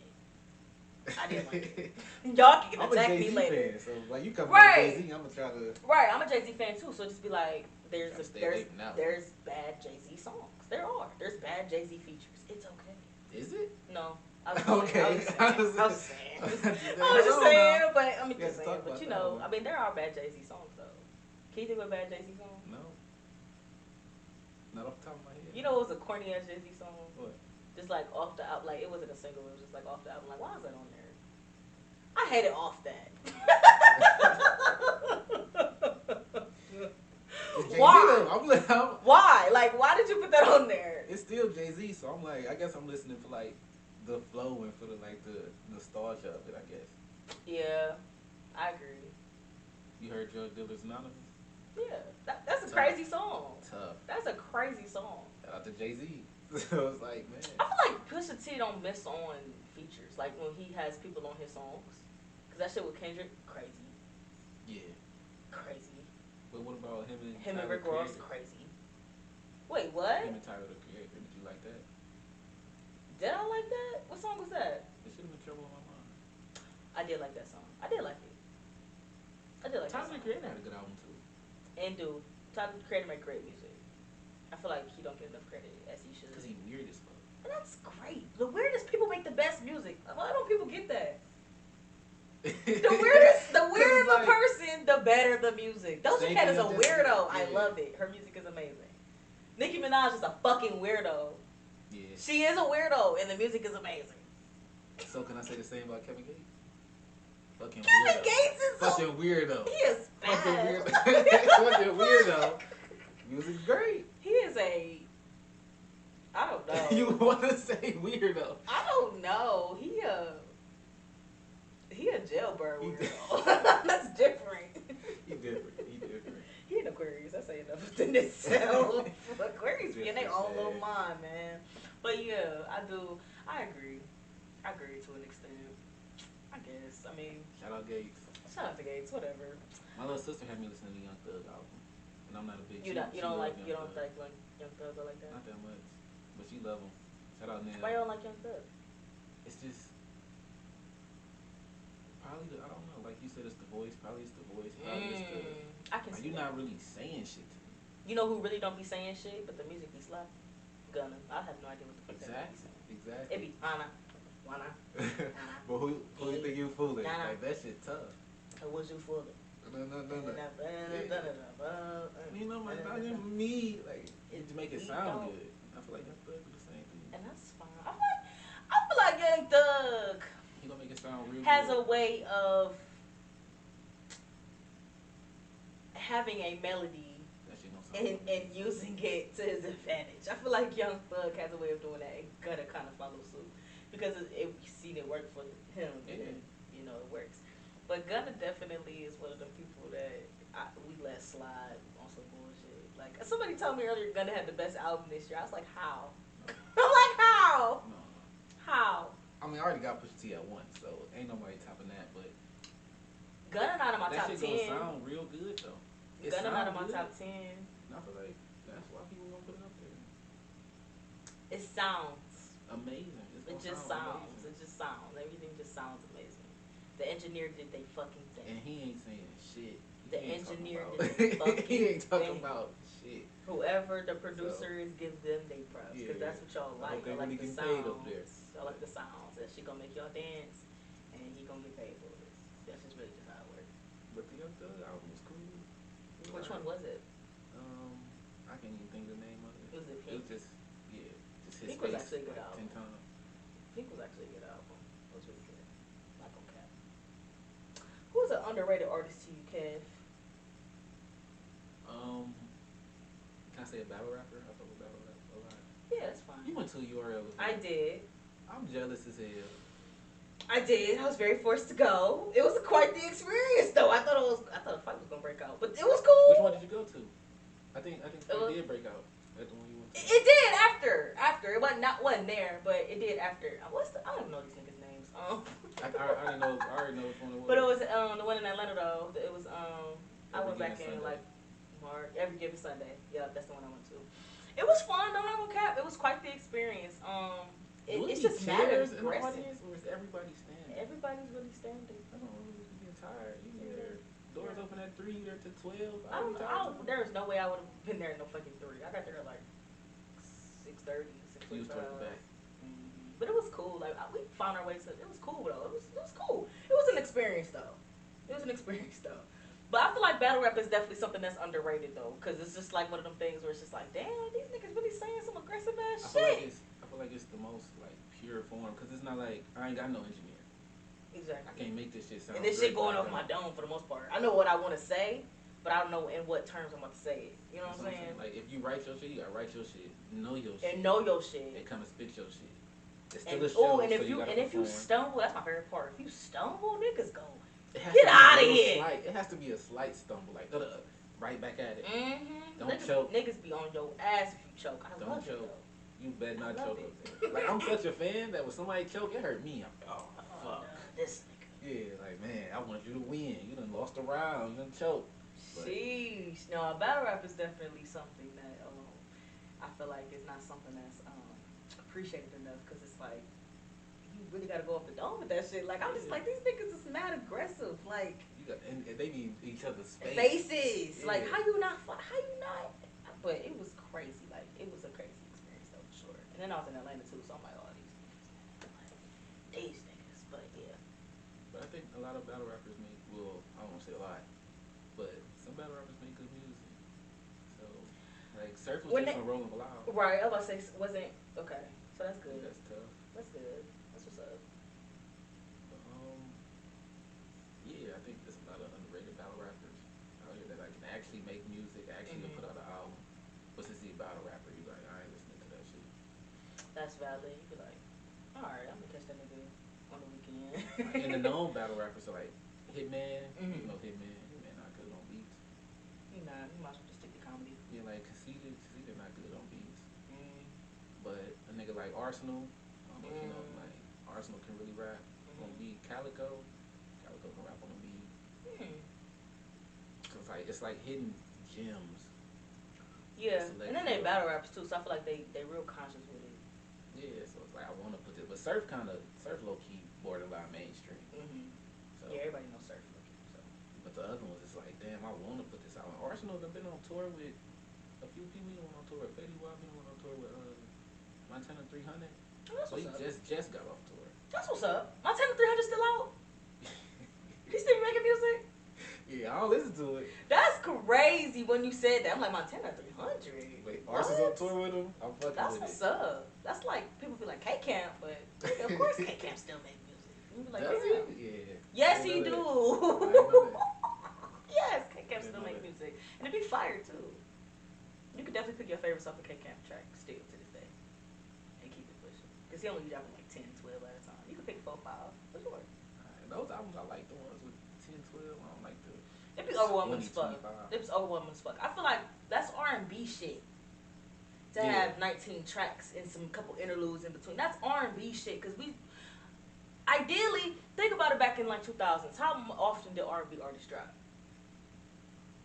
I didn't like it. Y'all can I'm attack a me Jay-Z later. fan, so like you come Right. from Jay-Z, I'm gonna try to. Right, I'm a Jay-Z fan too, so just be like, Gotta stay away from that one. there's bad Jay-Z songs. There are. There's bad Jay-Z features. It's okay. Is it? No. I was Okay. I was just saying. I was just I saying, don't know. but I mean, We have just to saying. talk But about you that know, one. I mean, there are bad Jay-Z songs though. Can you think of a bad Jay-Z song? No. Not off the top of my head. You know, it was a corny ass Jay-Z song. What? Just like off the album, like it wasn't a single. It was just like off the album. Like, why is that on there? I hate it off that. Why? Like, why did you put that on there? It's still Jay-Z, so I'm like, I guess I'm listening for like the flow and for the like the nostalgia of it. I guess. Yeah, I agree. You heard Drug Dealers Anonymous? Yeah, that's a Tough. crazy song. Tough. That's a crazy song. Shout out to Jay-Z. So it's like, man. I feel like Pusha T don't miss on features, like when he has people on his songs. Cause that shit with Kendrick, crazy, Yeah. crazy. But what about him and Him and Tyler, Rick Ross, Creator? crazy. Wait, what? Him and Tyler the Creator. Did you like that? Did I like that? What song was that? It should have been Trouble on My Mind. I did like that song. I did like it. I did like that Tyler song. the Creator had a good album too. And dude, Tyler the Creator make great music. I feel like he don't get enough credit as he should. Cause he weird as fuck. And that's great. The weirdest people make the best music. Why don't people get that? The weirder the like, person, the better the music. Doja Same Cat is thing a as Justin weirdo. Bieber. I Yeah. love it. Her music is amazing. Nicki Minaj is a fucking weirdo. Yeah. She is a weirdo, and the music is amazing. So can I say the same about Kevin Gates? Fucking Kevin weirdo. Gates is so... Fucking weirdo. He is Fucking bad. weirdo. Fucking weirdo. Music's great. He is a... I don't know. You want to say weirdo? I don't know. He a jailbird He weirdo. That's different. He different. He different. He an Aquarius. I say enough within itself. Aquarius be in their own Different, little man. mind, man. But yeah, I do. I agree. I agree to an extent. I guess. I mean, Shout out Gates. shout out to Gates. Whatever. My little sister had me listening to Young Thug album, and I'm not a big. You she- don't. she You don't love like. Young You don't Thug. like Young Thug or like that. Not that much, but she love him. Shout out Nell. Why you don't like Young Thug? It's just probably I don't know. Like you said, it's the voice. Probably it's the voice. Probably it's the. I can Like, see you're that. not really saying shit to me. You know who really don't be saying shit, but the music be slapping? Gunna. I have no idea what the fuck that be Exactly. saying. It Exactly. be wanna. But who you think you fooling? Nah. Like that shit tough. Or was you fooling? No. You know, my dog and me, like it make it sound good. I feel like Young Thug do the same thing. And that's fine. I feel like Young Thug He gonna make it sound real has good. a way of having a melody That shit gonna sound and using it to his advantage. I feel like Young Thug has a way of doing that and Gunna kind of follow suit because we've seen it work for him and then, you know, it works. But Gunna definitely is one of the people that we let slide on some bullshit. Like, somebody told me earlier Gunna had the best album this year. I was like, how? I'm like, how? No. How? I mean, I already got Pusha T at once, so ain't nobody topping that. But Gunna not in my that top shit gonna 10. sound real good though. It Gunna not in sound my good. top 10. And I feel like that's why people gonna put it up there. It sounds. Amazing. It's It gonna just sound sounds. amazing. It just sounds. Everything just sounds amazing. The engineer did they fucking And thing. he ain't saying shit. The He ain't talking engineer about- did the fucking He ain't talking thing. about shit. Whoever the producer is, give them they props because Yeah. that's what y'all I like. hope they Y'all like really the getting paid up sounds. there. Y'all like the sounds. That shit gonna make y'all dance, and he gonna get paid for it. That's just really just how it works. But the Young Thug album was cool. Which one was it? I can't even think of the name of it. Was it It Pink? was just just his Pink was face actually a good like album. 10 times. Pink was actually a good album. It was really good. Not gonna cap. Who's an underrated artist to you, Kev? Can I say a battle rapper? I fuck with battle rap a lot. Yeah, that's fine. You went to URL. I did. I'm jealous as hell. I did. I was very forced to go. It was quite the experience, though. I thought a fight was gonna break out, but it was cool. Which one did you go to? I think was- it did break out. That's the one you went to. It did after. It wasn't there, but it did after. I don't even know these niggas' names. I already know. I already know which one it was. But it was the one in Atlanta though. It was I Every went back Given in Sunday. like March, every given Sunday. Yeah, that's the one I went to. It was fun. I'm not gonna cap. It was quite the experience. It's just mad chairs in the aggressive. audience, or is everybody standing? Everybody's really standing. I don't really be getting tired. You there? Doors open at 3, you're to 12. I don't. There was no way I would have been there in no fucking 3. I got there at like 6:30, You was towards the 6:45. back. But it was cool. Like we found our way to. It was cool though. It was cool. It was an experience though. But I feel like battle rap is definitely something that's underrated though, because it's just like one of them things where it's just like, damn, these niggas really saying some aggressive ass shit. I feel like it's the most like pure form because it's not like I ain't got no engineer. I Exactly. can't make this shit sound. And this great shit going like off that. my dome for the most part. I know what I want to say, but but I don't know in what terms I'm about to say it. You know That's what I'm saying? Like if you write your shit, you gotta write your shit. Know your And shit. know your shit. And come and spit your shit. It's And still a show, and if so you gotta if you perform. stumble, that's my favorite part. If you stumble, niggas go. Get Out of here. Slight. It has to be a slight stumble, like right back at it. Don't niggas, choke. Niggas be on your ass if you choke. I Don't love choke. it though. You better not choke. It. Like I'm such a fan that when somebody choke, it hurt me. I'm like, oh fuck. This nigga. Yeah, like man, I want you to win. You done lost a round. You done choke. Sheesh. No, battle rap is definitely something that I feel like it's not something that's appreciated enough because it's like you really gotta go up the dome with that shit. Like I'm just like these niggas is mad aggressive. Like you got, and they need each other's faces. Yeah. Like how you not? But it was crazy. Like it was a crazy experience though for sure. And then I was in Atlanta too, so I'm like, oh these niggas. But yeah. But I think a lot of battle rappers make I don't want to say a lot, but some battle rappers make good music. So like Surf was just on Rolling Loud. Right. I was about to say wasn't okay. So that's good. That's tough. That's good. That's what's up. Yeah, I think there's a lot of underrated battle rappers out here that like, can actually make music, actually put out an album. But since he's a battle rapper, you like, I ain't listening to that shit. That's valid. You be like, alright, I'm gonna catch that nigga on the weekend. And the known battle rappers are like Hitman, you know Hitman not good on beats. You might as well just stick to comedy. Yeah, like Conceited not good on beats. But a nigga like Arsenal, I don't know if you know, like Arsenal can really rap on beat. Calico can rap on a beat. So it's like hidden gems. Yeah, and then they battle raps too, so I feel like they real conscious with it. Yeah, so it's like I want to put this, but Surf low key borderline mainstream. So yeah, everybody knows Surf. So. But the other ones, it's like, damn, I want to put this out. Arsenal done been on tour with a few people. He went on tour with Fetty Wap. He went on tour with Montana 300. That's so he just got off tour. That's what's up. Montana 300 still out? He still making music? Yeah, I don't listen to it. That's crazy when you said that. I'm like, Montana 300. Wait, Arsenal's on tour with him? I'm fucking That's with what's it. up. That's like, people feel like K-Camp, but of course K-Camp still make music. You be like, does he? Yeah. Yes, he do. Yes, K-Camp still make music. And it'd be fire, too. You could definitely pick your favorite off a K-Camp track still to this day. And keep it pushing. Because he only be dropping like 10, 12 at a time. You could pick 4, 5, for sure. Those albums, I like the ones with 10, 12. I don't like the... It be overwhelming as fuck. It was overwhelming as fuck. I feel like that's R&B shit. To have 19 tracks and some couple interludes in between. That's R&B shit. Because we... Ideally, think about it back in like 2000s. How often did R&B artists drop?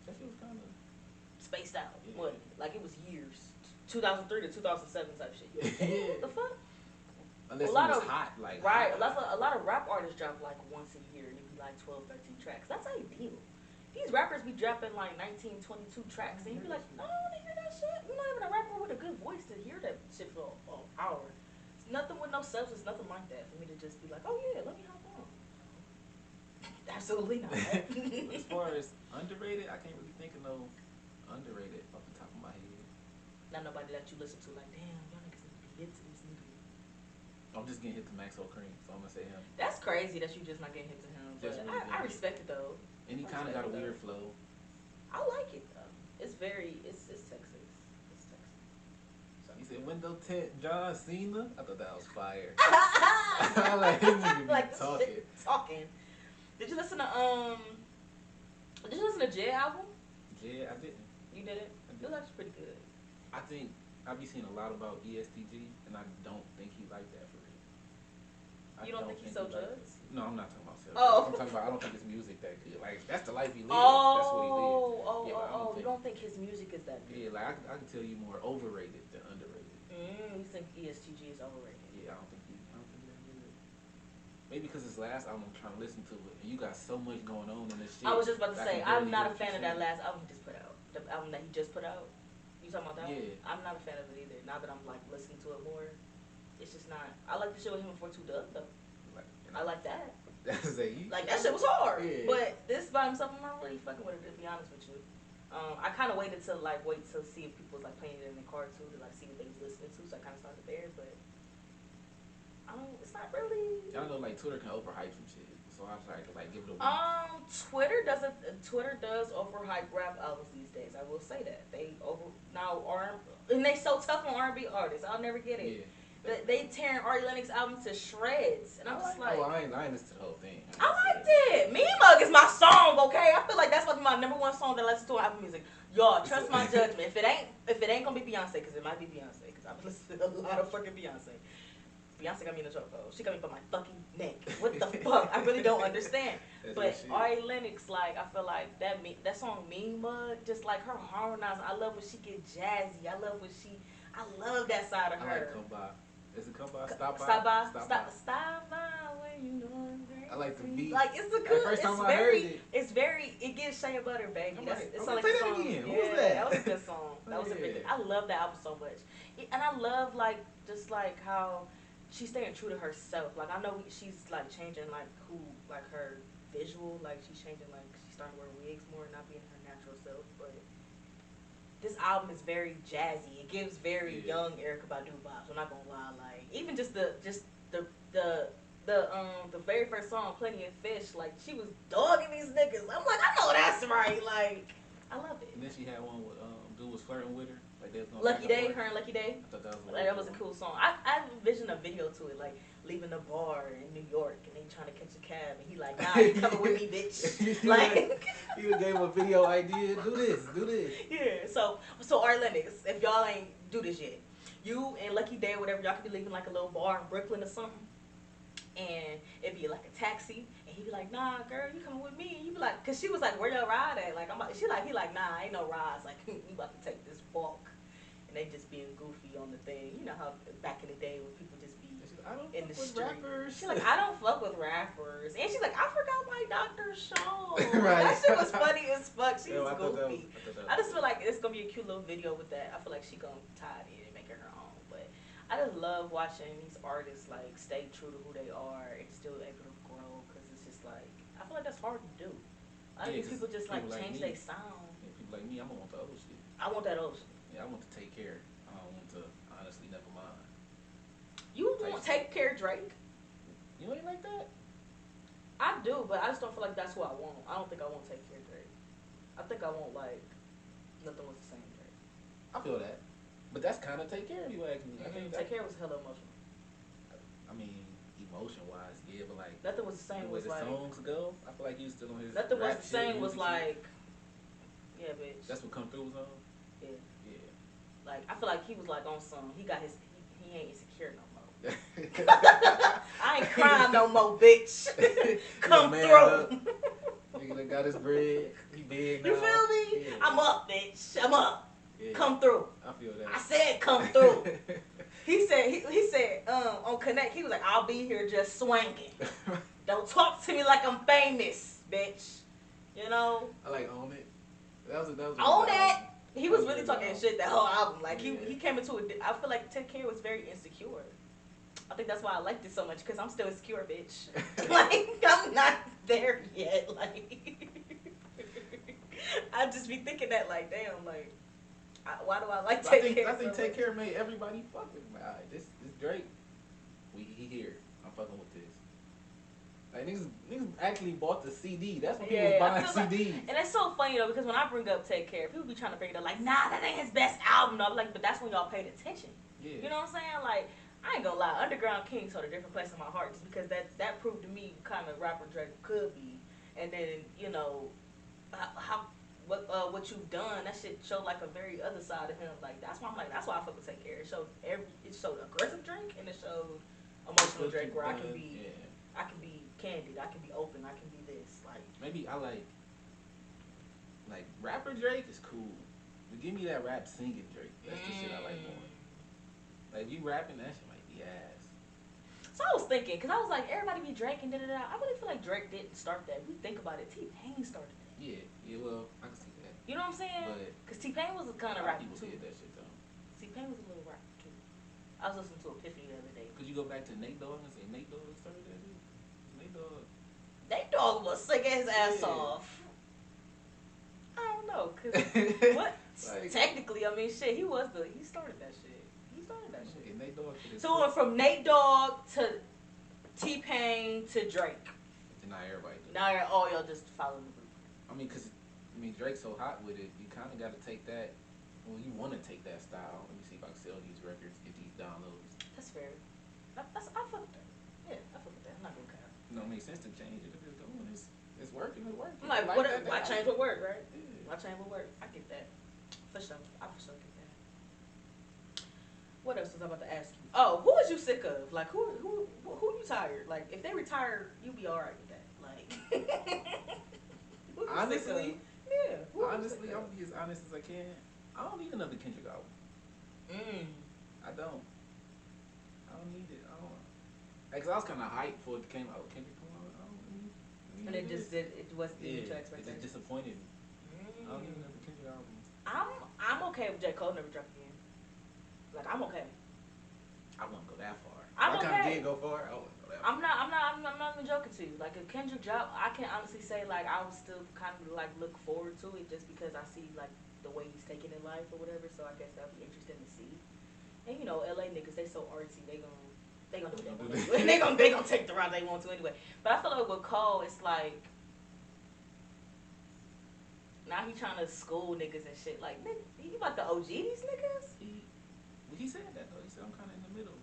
That shit was kind of... spaced out. Yeah. What? Like it was years. 2003 to 2007 type shit. What the fuck? Unless it was hot, like... Right. A lot of rap artists drop like once a year. And it'd be like 12, 13 tracks. That's ideal. These rappers be dropping like 19, 22 tracks. And you be like, I don't want to hear that shit. You're not even a rapper with a good voice to hear that shit for an hour. It's nothing with no substance, nothing like that for me to just be like, oh yeah, let me hop on. Absolutely not. As far as underrated, I can't really think of no underrated off the top of my head. Not nobody that you listen to like, damn, y'all niggas need to be hit to this nigga. I'm just getting hit to Maxwell Cream, so I'm gonna say him. That's crazy that you just not getting hit to him. But really I respect it though. And he kind of got a weird flow. I like it though. It's Texas. It's Texas. So. He said window tint John Cena. I thought that was fire. I like him like talking. Did you listen to Jay album? Jay, I didn't. You did it? It was actually pretty good. I think I be seeing a lot about ESTG, and I don't think he like that for real. You don't think he's so drugs? No, I'm not talking about sales. Oh. I'm talking about I don't think his music that good. Like that's the life he lives. Oh, that's what he lives. You don't think his music is that good? Yeah, like I can tell you more overrated than underrated. You think ESTG is overrated? Yeah, I don't think that good. Maybe because his last album I'm trying to listen to it, and you got so much going on in this shit. I was just about to say, I'm not a fan of that last album he just put out. The album that he just put out. You talking about that one? Yeah. I'm not a fan of it either. Now that I'm like listening to it more, it's just not. I like the shit with him before 2 Dub though. I like that. Like that shit was hard. Yeah. But this by himself, I'm not really fucking with it to be honest with you. I kind of waited to see if people was like playing it in the car too to like see what they was listening to. So I kind of started there, but I don't. It's not really. Y'all know like Twitter can overhype some shit. So so I was like give it a week. Twitter does overhype rap albums these days. I will say that they over now R and they so tough on R&B artists. I'll never get it. Yeah. They tearing Ari Lennox album to shreds, and I'm just like, oh, I ain't listened to the whole thing. I liked it. Mean Mug is my song, okay? I feel like that's supposed to be my number one song that I listen to on Apple Music. Y'all, trust my judgment. If it ain't gonna be Beyonce, because it might be Beyonce, because I've listened to a lot of fucking Beyonce. Beyonce got me in a chokehold. She got me by my fucking neck. What the fuck? I really don't understand. But Ari Lennox, like, I feel like that song Mean Mug, just like her harmonizing. I love when she get jazzy. I love that side of her. I like Come By. Is it Come By? Stop By? Stop by when you know I'm great. I like the beat. Like, it's a good, first time I heard it. It's very, it gives Shea Butter, baby. It's like play a that song. again. Yeah, What was that? That was a good song. That was a big, I love that album so much. And I love, like, just like how she's staying true to herself. Like, I know she's like changing like her visual, like she's changing, like she's starting to wear wigs more and not being her natural self. But this album is very jazzy. It gives very young Erykah Badu vibes. I'm not gonna lie. Like, even just the very first song, Plenty of Fish, like she was dogging these niggas. I'm like, I know that's right. Like, I love it. And then she had one with dude was flirting with her. Like they was gonna Lucky Day, her and Lucky Day. I thought that was a cool song. I envisioned a video to it, like leaving the bar in New York and they trying to catch a cab and he like, nah, you coming with me, bitch. Like, he gave him a video idea. Do this. Yeah. So Ari Lennox, if y'all ain't do this yet, you and Lucky Day or whatever, y'all could be leaving like a little bar in Brooklyn or something, and it'd be like a taxi, and he'd be like, nah, girl, you coming with me? And you be like, cause she was like, where y'all ride at? Like, he like, nah, ain't no rides. Like, we about to take this walk. And they just being goofy on the thing. You know how back in the day when people just be in the street. Rappers. She's like, I don't fuck with rappers. And she's like, I forgot my Dr. Show. Right. That shit was funny as fuck. She was goofy. I just was feel like it's going to be a cute little video with that. I feel like she going to tie it in and make it her own. But I just love watching these artists, like, stay true to who they are and still able to grow. Because it's just like, I feel like that's hard to do. A lot of these people just, like, change their sound. Yeah, people like me, I'm going to want the old shit. I want that old shit. Yeah, I want to Take Care. I don't want to, honestly, never mind. You won't Take Care Drake? You ain't like that? I do, but I just don't feel like that's who I want. I don't think I want Take Care Drake. I think I want, like, Nothing Was the Same Drake. I feel that. But that's kind of Take Care, you ask me. I think Take Care was hella emotional. I mean, emotion-wise, yeah, but like... Nothing Was the Same was like... the songs go, I feel like he was still on his Nothing Was rap the Same shit, was like... Yeah, bitch. That's what Come Through was on? Yeah. Yeah. Like, I feel like he was like on some... He got his... He ain't insecure no more. I ain't crying no more, bitch. Come through. Nigga that got his bread. He big now. You feel me? Yeah. I'm up, bitch. I'm up. Yeah. Come through. I feel that. I said come through. He said on Connect, he was like, I'll be here just swinging. Don't talk to me like I'm famous, bitch. You know? I like Own It. That was Own It. He was really talking shit that whole album. Like, he came into it. I feel like Take Care was very insecure. I think that's why I liked it so much, because I'm still insecure, bitch. Like, I'm not there yet. Like, I just be thinking that, like, damn, like, why do I like Take Care? I think Take Care made everybody fuck with me. Alright, this Drake. He here. I'm fucking with this. Like, niggas actually bought the CD. That's when people was buying CDs. And it's so funny, though, because when I bring up Take Care, people be trying to bring it up like, nah, that ain't his best album. I'm like, but that's when y'all paid attention. Yeah. You know what I'm saying? Like, I ain't gonna lie, Underground Kings hold a different place in my heart, just because that proved to me kind of rapper Drake could be. And then, you know, what you've done, that shit showed like a very other side of him. Like, that's why I fuck with Take Care. It showed aggressive Drake, and it showed emotional Drake, where I can be candid, I can be open, I can be this. Like, maybe I like rapper Drake is cool, but give me that rap singing Drake. That's the shit I like more. Like, you rapping, that shit might be ass. So I was thinking, because I was like, everybody be Drake and da-da-da. I really feel like Drake didn't start that. We think about it, T-Pain started that. Yeah, well, I can see that. You know what I'm saying? Because T-Pain was a kind of rapper, too. People did that shit, though. T-Pain was a little rapper, too. I was listening to Epiphany the other day. Could you go back to Nate Dogg and say Nate Dogg started that shit? Nate Dogg was sick his ass off. I don't know, because what? Like, technically, I mean, shit, he started that shit. Yeah, Nate Dogg. So we went from Nate Dogg to T-Pain to Drake. Not everybody do. Now all y'all just following the blueprint. I mean, cause Drake's so hot with it, you kind of got to take that. Well, you want to take that style. Let me see if I can sell these records, get these downloads. That's fair. I fuck with that. Yeah, I fuck with that. I'm not gonna care. You know, it makes sense to change it if it's going. It's working. It's working. I'm like, I what? that Why now. change what work, right? Yeah. Why change what work? I get that. For sure. I for sure get that. What else was I about to ask you? Oh, who is you sick of? Like, who you tired? Like, if they retire, you be alright with that. Like, who you sick of? Honestly, Yeah. Who you honestly, sick I'm of? gonna be as honest as I can. I don't need another Kendrick album. I don't. I don't need it. I don't. Cause I was kind of hyped for it came out. Kendrick come out. I don't need And it just did. It wasn't meeting your it just expectations. disappointed me. I don't need another Kendrick album. I'm okay with J. Cole never drop again. Like, I'm okay. I wouldn't go that far. I'm I kind of okay. did go far. I wouldn't go that far. I'm not even joking to you. Like, if Kendrick drop, I can honestly say, like, I would still kind of, like, look forward to it just because I see, like, the way he's taking in life or whatever, so I guess that'll be interesting to see. And, you know, LA niggas, they so artsy, they gonna do what they want to do. And they gonna take the route they want to anyway. But I feel like with Cole, it's like, now he trying to school niggas and shit. Like, nigga, you about to OG these niggas? He said that though. He said I'm kind of in the middle.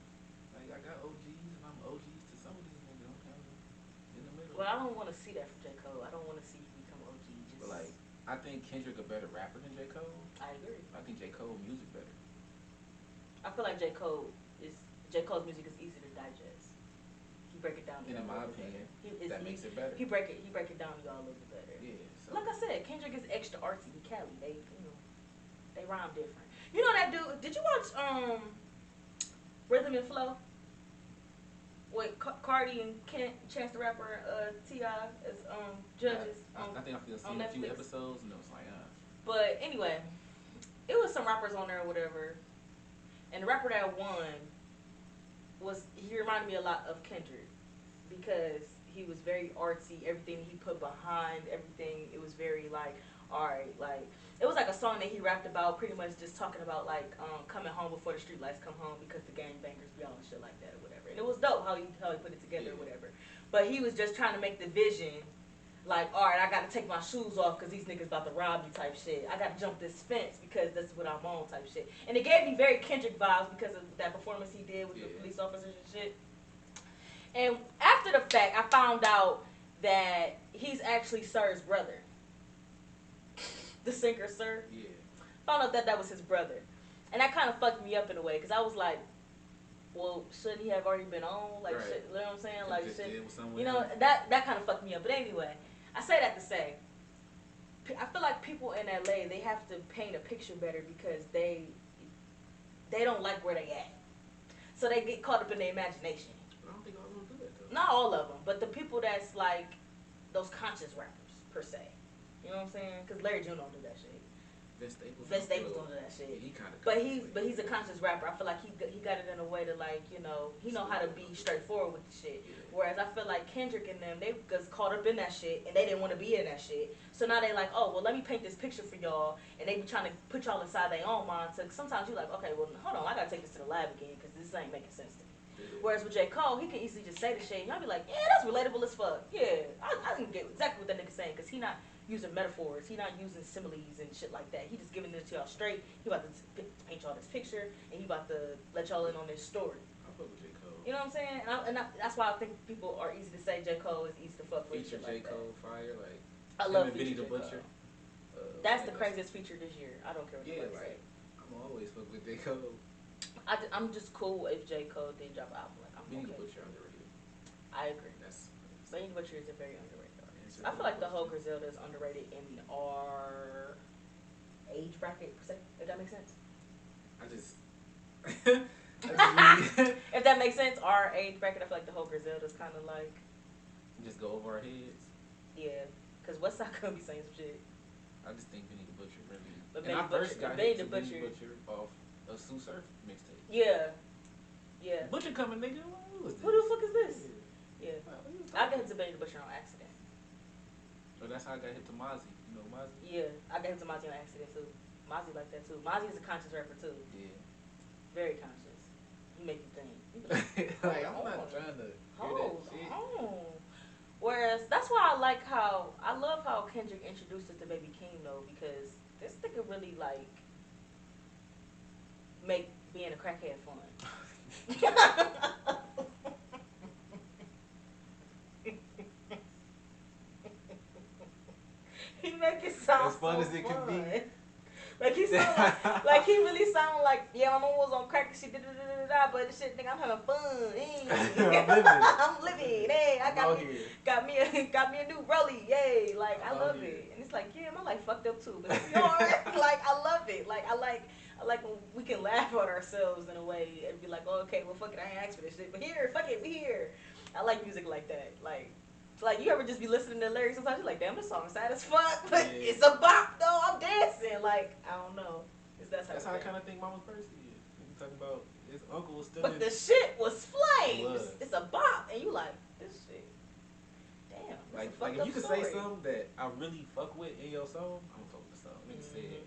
Like I got OGs and I'm OGs to some of these niggas. I'm kind of in the middle. Well, I don't want to see that from J. Cole. I don't want to see you become OG. Just, But like, I think Kendrick a better rapper than J. Cole. I agree. I think J. Cole music better. I feel like J. Cole's music is easy to digest. He break it down. And in my opinion, that makes it better. He break it down to y'all a little bit better. Yeah. So. Like I said, Kendrick is extra artsy. He Cali. They rhyme different. You know that dude? Did you watch Rhythm and Flow with Cardi and Chance the Rapper, Ti as judges? I think I've seen a few episodes and it was like, But anyway, it was some rappers on there or whatever, and the rapper that won he reminded me a lot of Kendrick because he was very artsy. Everything he put behind everything, it was very like, alright, like it was like a song that he rapped about, pretty much just talking about like coming home before the streetlights come home because the gangbangers be all and shit like that or whatever. And it was dope how he put it together or whatever. But he was just trying to make the vision like, alright, I gotta take my shoes off because these niggas about to rob me type shit. I gotta jump this fence because that's what I'm on type shit. And it gave me very Kendrick vibes because of that performance he did with the police officers and shit. And after the fact, I found out that he's actually Sir's brother. The singer Sir. Yeah. Found out that was his brother. And that kind of fucked me up in a way because I was like, well, shouldn't he have already been on? Like, shit, you know what I'm saying? Like, you know, that kind of fucked me up. But anyway, I say that to say, I feel like people in LA, they have to paint a picture better because they don't like where they at. So they get caught up in their imagination. I don't think all of them do that though. Not all of them, but the people that's like those conscious rappers per se. You know what I'm saying? Because Larry June don't do that shit. Vince Staples don't do that shit. Yeah, he kind of. But he's a conscious rapper. I feel like he got it in a way to like, you know, he know how to be straightforward with the shit. Yeah. Whereas I feel like Kendrick and them, they was caught up in that shit and they didn't want to be in that shit. So now they like, oh well, let me paint this picture for y'all, and they be trying to put y'all inside their own mind. So sometimes you like, okay, well hold on, I gotta take this to the lab again because this ain't making sense to me. Yeah. Whereas with J. Cole, he can easily just say the shit and y'all be like, yeah, that's relatable as fuck. Yeah, I didn't get exactly what that nigga saying because he not using metaphors, he not using similes and shit like that. He just giving it to y'all straight. He about to paint y'all this picture and he about to let y'all in on this story. I fuck with J. Cole. You know what I'm saying? That's why I think people are easy to say J. Cole is easy to fuck with. Feature J. Cole, fire, like I love Benny feature the Butcher. That's the craziest feature this year. I don't care what Yeah, nobody say. I'm always fuck with J. Cole. I'm just cool if J. Cole did drop an album. Like, I'm Benny okay. the Butcher underrated. I agree. Benny the Butcher is a very underrated artist. I feel like the whole Griselda is underrated in our age bracket, per se, if that makes sense. If that makes sense, our age bracket, I feel like the whole Griselda is kind of like... Just go over our heads. Yeah, because Westside could be saying some shit. I just think Benny the Butcher really... But and Benny I first Butcher, got Benny hit the to Butcher, Benny Butcher off a Sue Surf mixtape. Yeah. Yeah. Butcher coming, nigga. Who was this? Who the fuck is this? Yeah. Yeah. I got hit to Benny the Butcher on accident. So that's how I got hit to Mozzie. You know Mozzie? Yeah, I got hit to Mozzie on accident too. Mozzie like that too. Mozzie is a conscious rapper too. Yeah. Very conscious. He make you think. Like, I'm not trying to hear that shit. Whereas that's why I love how Kendrick introduced us to Baby King though, because this nigga really like make being a crackhead fun. He make it sound as fun so as it fun. can be. Like he sound like he really sound like, yeah, my mom was on crack and she did but this shit, nigga, I'm having fun. Hey. I'm living. I'm living. Hey, I I'm out here. got me a new rollie. Yay. Like I'm I love out here. it. And it's like, yeah, my life fucked up too. But it's yours. Like I love it. Like I like when we can laugh at ourselves in a way and be like, oh, okay, well fuck it, I ain't asked for this shit. But here, fuck it, we here. I like music like that. Like you ever just be listening to lyrics sometimes you're like, damn, this song is sad as fuck, but Yeah. it's a bop though. I'm dancing. Like I don't know. That's how I kind of think Mama's Percy is. You talking about his uncle was still. But the shit was flames. It was. It's a bop, and you like this shit. Damn. Like if you could say something that I really fuck with in your song, I'm gonna fuck with the song. Nigga said,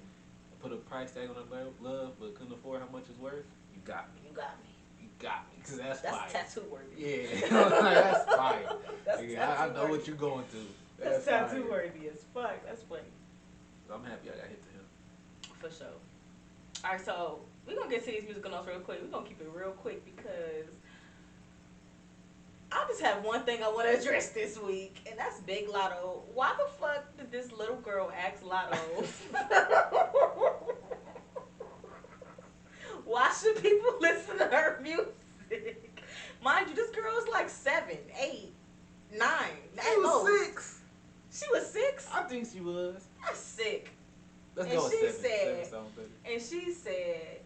put a price tag on the love, but couldn't afford how much it's worth. You got me. You got me. You got me. Cause that's fire. Tattoo worthy. Yeah, like, that's fire. That's I know what you're going through. That's tattoo worthy as fuck. That's funny. I'm happy I got hit to him. For sure. All right, so we're gonna get to these musical notes real quick. We're gonna keep it real quick because I just have one thing I want to address this week, and that's Big Lotto. Why the fuck did this little girl ask Lotto? Why should people listen to her music? Mind you, this girl is like 7, 8, 9. She was 6. She was 6? I think she was. That's sick. Let's And go with she 7. said- 7 sounds better. And she said,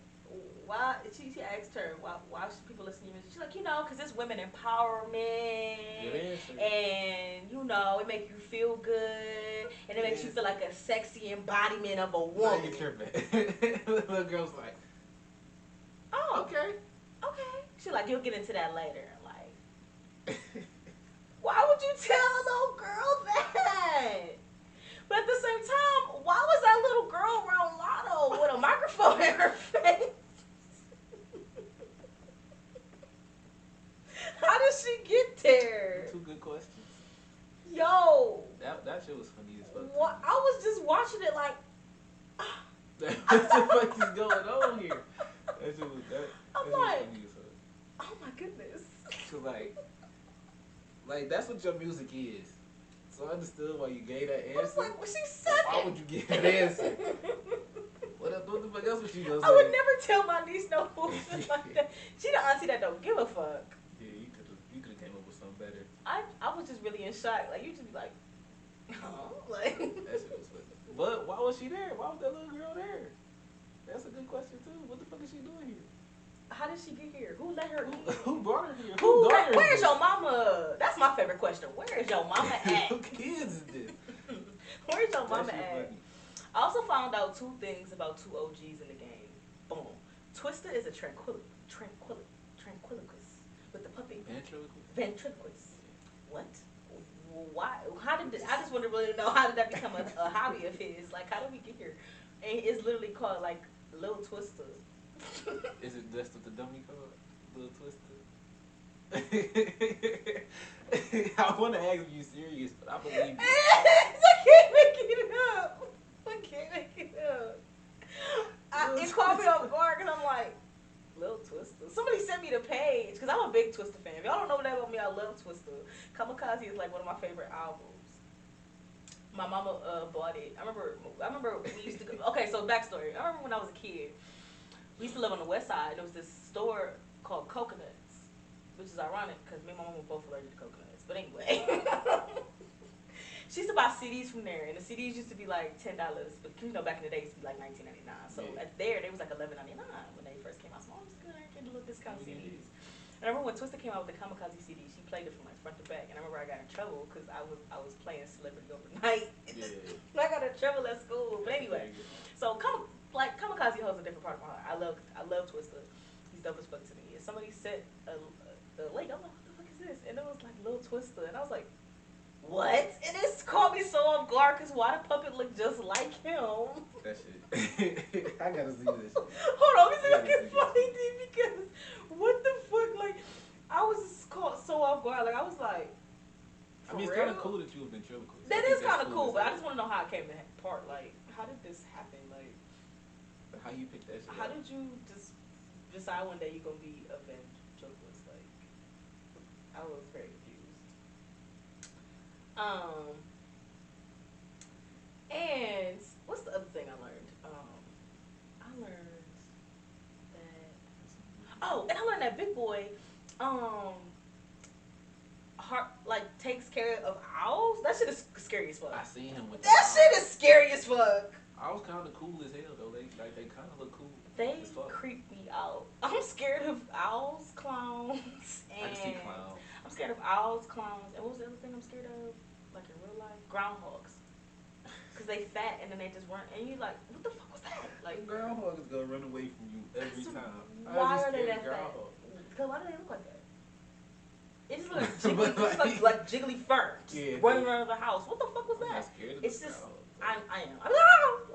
why? She asked her, why should people listen to your music? She's like, because it's women empowerment. It is. And, it make you feel good. And it makes you feel like a sexy embodiment of a Why woman. you tripping? Little girl's like, Oh, okay. She's like, you'll get into that later. Like, why would you tell a little girl that? But at the same time, why was that little girl around Lotto with a microphone in her face? How did she get there? 2 good questions. Yo. That shit was funny as fuck. What? I was just watching it like. What the fuck is going on here? That shit was I'm that like, shit was funny as fuck. oh my goodness. So like that's what your music is. So I understood why you gave that I was answer. like, well, she's But 7. why would you give that answer? What the fuck else was she gonna say? I would never tell my niece no bullshit like that. She the auntie that don't give a fuck. Yeah, you could have came up with something better. I was just really in shock. Like, you just be like, huh? Like. That shit was funny. But why was she there? Why was that little girl there? That's a good question too. What the fuck is she doing here? How did she get here? Who let her in? Who brought her here? Where's your mama? That's my favorite question. Where is your mama at? Who kids is this? Where's your That mama shit at? funny. I also found out 2 things about 2 OGs in the game. Boom. Twista is a tranquilicus with the puppy. Ventriloquist. What? Why? How did I just want to really know how did that become a hobby of his? Like, how did we get here? And it's literally called like Little Twista. Is it just what the dummy called? Little Twister? I want to ask you serious, but I believe you. I can't make it up. It caught me off guard because I'm like, Little Twista. Somebody sent me the page because I'm a big Twista fan. If y'all don't know that about me, I love Twista. Kamikaze is like one of my favorite albums. My mama bought it. I remember we used to go. Okay, so backstory. I remember when I was a kid, we used to live on the west side. There was this store called Coconuts, which is ironic because me and my mom were both allergic to coconuts. But anyway, she used to buy CDs from there, and the CDs used to be like $10. But back in the day, it used to be like $19.99. So at there, they was like $11.99 when they first came out. So I was good. I get a little discount CDs. And I remember when Twista came out with the Kamikaze CD, she played it from like front to back. And I remember I got in trouble because I was playing Celebrity Overnight. Yeah. And I got in trouble at school. But anyway, so Kamikaze holds a different part of my heart. I love Twista. He's dope as fuck to me. And somebody set a link. I'm like, what the fuck is this? And it was like Little Twista. And I was like, what? And this caught me so off guard because why the puppet look just like him? That shit. I gotta see this. Hold on, let me see if I can find it because what the fuck? Like, I was just caught so off guard. Like, I was like, I mean, it's kind of cool that you have ventriloquist. That is kind of cool, but I just want to know how it came to part. Like, how did this happen? Like, how you pick that shit how up? did you just decide one day you're gonna be a ventriloquist? Like, I was very confused. And what's the other thing I learned? I learned that. Oh, and I learned that Big Boy, takes care of owls. That shit is scary as fuck. I seen him with that shit is scary as fuck. Owls kind of cool as hell though. They kind of look cool. They creep me out. I'm scared of owls, clowns, and I can see clowns. I'm scared of owls, clowns, and what was the other thing I'm scared of? Like in real life, groundhogs. Cause they fat and then they just run, and you like, what the fuck was that? Like groundhog is gonna run away from you every time. Why are they that fat? Cause why do they look like that? It just looks jiggly, like jiggly fur, running around the house. What the fuck was that? It's just, I am.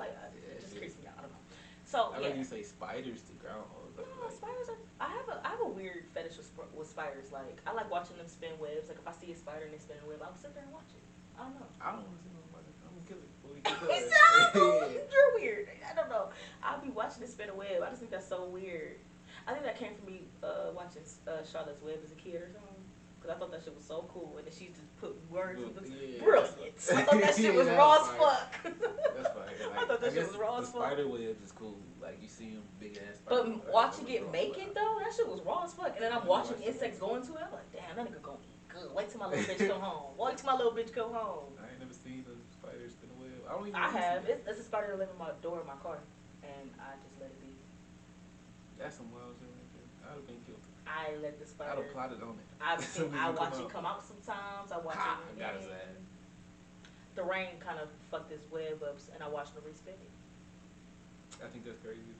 Like it just creeps me out. I don't know. So I like you say spiders to groundhogs. No, spiders are. I have a weird fetish with spiders. Like I like watching them spin webs. Like if I see a spider and they spin a web, I'll sit there and watch it. I don't know. I don't want to see nobody. I'm gonna kill it. You're weird. I don't know. I'll be watching it spin a web. I just think that's so weird. I think that came from me watching Charlotte's Web as a kid or something. Because I thought that shit was so cool. And then she just put words with brilliant. I thought that shit was raw as fuck. That's fine. Like, I thought that shit was raw as fuck. The spider webs is cool. Like you see them big ass. But watching it make it though, that shit was raw as fuck. And then I'm watching insects go into it. I'm like, damn, that nigga gonna eat good. Wait till my little bitch come home. Wait till my little bitch come home. I ain't never seen a spider spin a web. I have. It's a spider that live in my door of my car, and I just let it be. That's some wild shit right there. I'd have been killed. I let the spider. I'd have plotted on it. I watch it come out sometimes. I watch it. Got his ass. The rain kind of fucked this web up, and I watched the respin it. I think that's crazy as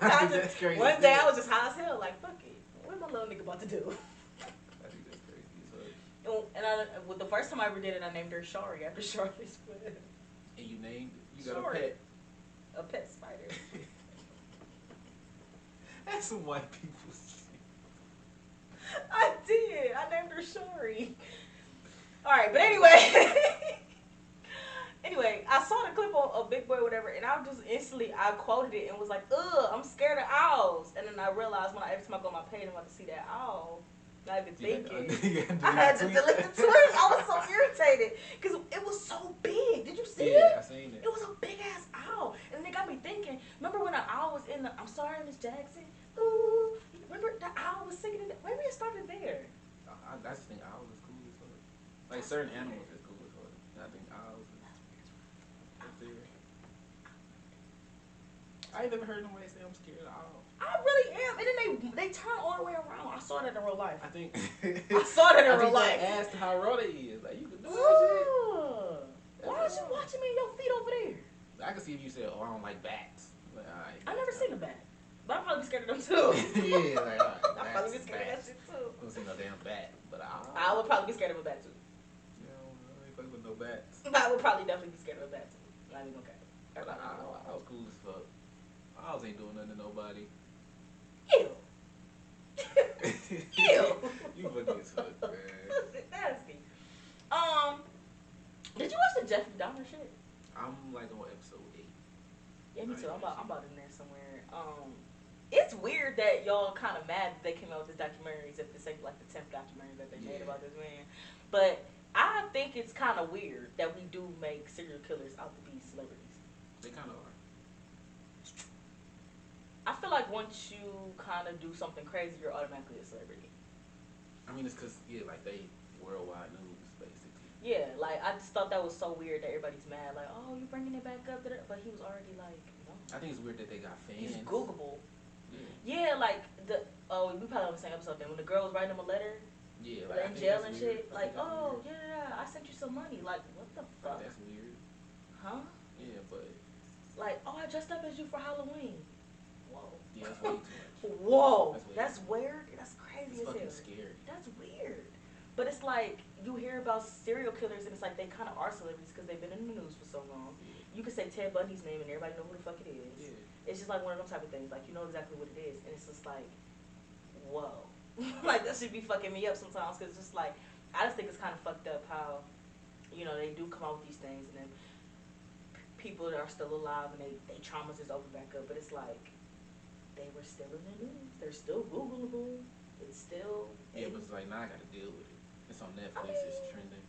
hell. That's crazy. One day I was just high as hell, like fuck it. What my little nigga about to do? I think that's crazy as hell. And the first time I ever did it, I named her Shari after Charlotte's Web. And you named it? You got Shari. a pet? A pet spider. That's some white people shit. I did. I named her Shari. Alright, but anyway. Anyway, I saw the clip of Big Boy or whatever, and I just instantly, I quoted it and was like, ugh, I'm scared of owls. And then I realized every time I go on my page, I'm about to see that owl. Not even thinking. I had to delete the tweet. I was so irritated. Because it was so big. Did you see it? Yeah, I seen it. It was a big ass owl. And it got me thinking, remember when an owl was in the, I'm sorry, Miss Jackson? Ooh. Remember the owl was singing it? Maybe it started there. I just think owls is cool as fuck. Like certain animals is cool as fuck. I think owls is up there. I ain't never heard nobody say I'm scared of owls. I really am. And then they turn all the way around. I saw that in real life. I think I saw that in real life. I asked how raw they is. Like you can do that shit. Why are you watching me and your feet over there? I can see if you said, "Oh, I don't like bats." Like, I never seen a bat, but I'd probably be scared of them too. Yeah, like I'd probably be scared of that shit too. I don't see no damn bat, but I would probably be scared of a bat too. You know, I ain't fucking with no bats. I would probably definitely be scared of a bat too. Not even okay. But I was cool as fuck. Owls ain't doing nothing to nobody. Ew. Ew. You fucking suck, man. Nasty. Did you watch the Jeffrey Dahmer shit? I'm like on episode 8. Yeah, me too. I'm about in there somewhere. It's weird that y'all kind of mad that they came out with this documentary, except it's like the 10th documentary that they made about this man. But I think it's kind of weird that we do make serial killers out to be celebrities. They kind of are. I feel like once you kind of do something crazy, you're automatically a celebrity. I mean, it's because, like they worldwide news, basically. Yeah, like, I just thought that was so weird that everybody's mad. Like, oh, you're bringing it back up. But he was already, like, no. I think it's weird that they got fans. He's Googleable. Yeah, like, we probably on the same episode then. When the girl was writing him a letter. Yeah, like, in jail and shit. Like, oh, yeah, I sent you some money. Like, what the fuck? That's weird. Huh? Yeah, but. Like, oh, I dressed up as you for Halloween. Whoa. Yeah, that's way too much. Whoa. That's weird. That's crazy as hell. Fucking scary. That's weird. But it's like, you hear about serial killers and it's like they kind of are celebrities because they've been in the news for so long. Yeah. You can say Ted Bundy's name and everybody know who the fuck it is. Yeah. It's just like one of them type of things. Like, you know exactly what it is. And it's just like, whoa. Like, that should be fucking me up sometimes because it's just like, I just think it's kind of fucked up how, they do come out with these things and then people that are still alive and they traumas just open back up, but it's like they were still in the news. They're still Googleable. It's still. Yeah, but it's like now I got to deal with it. It's on Netflix. It's trending.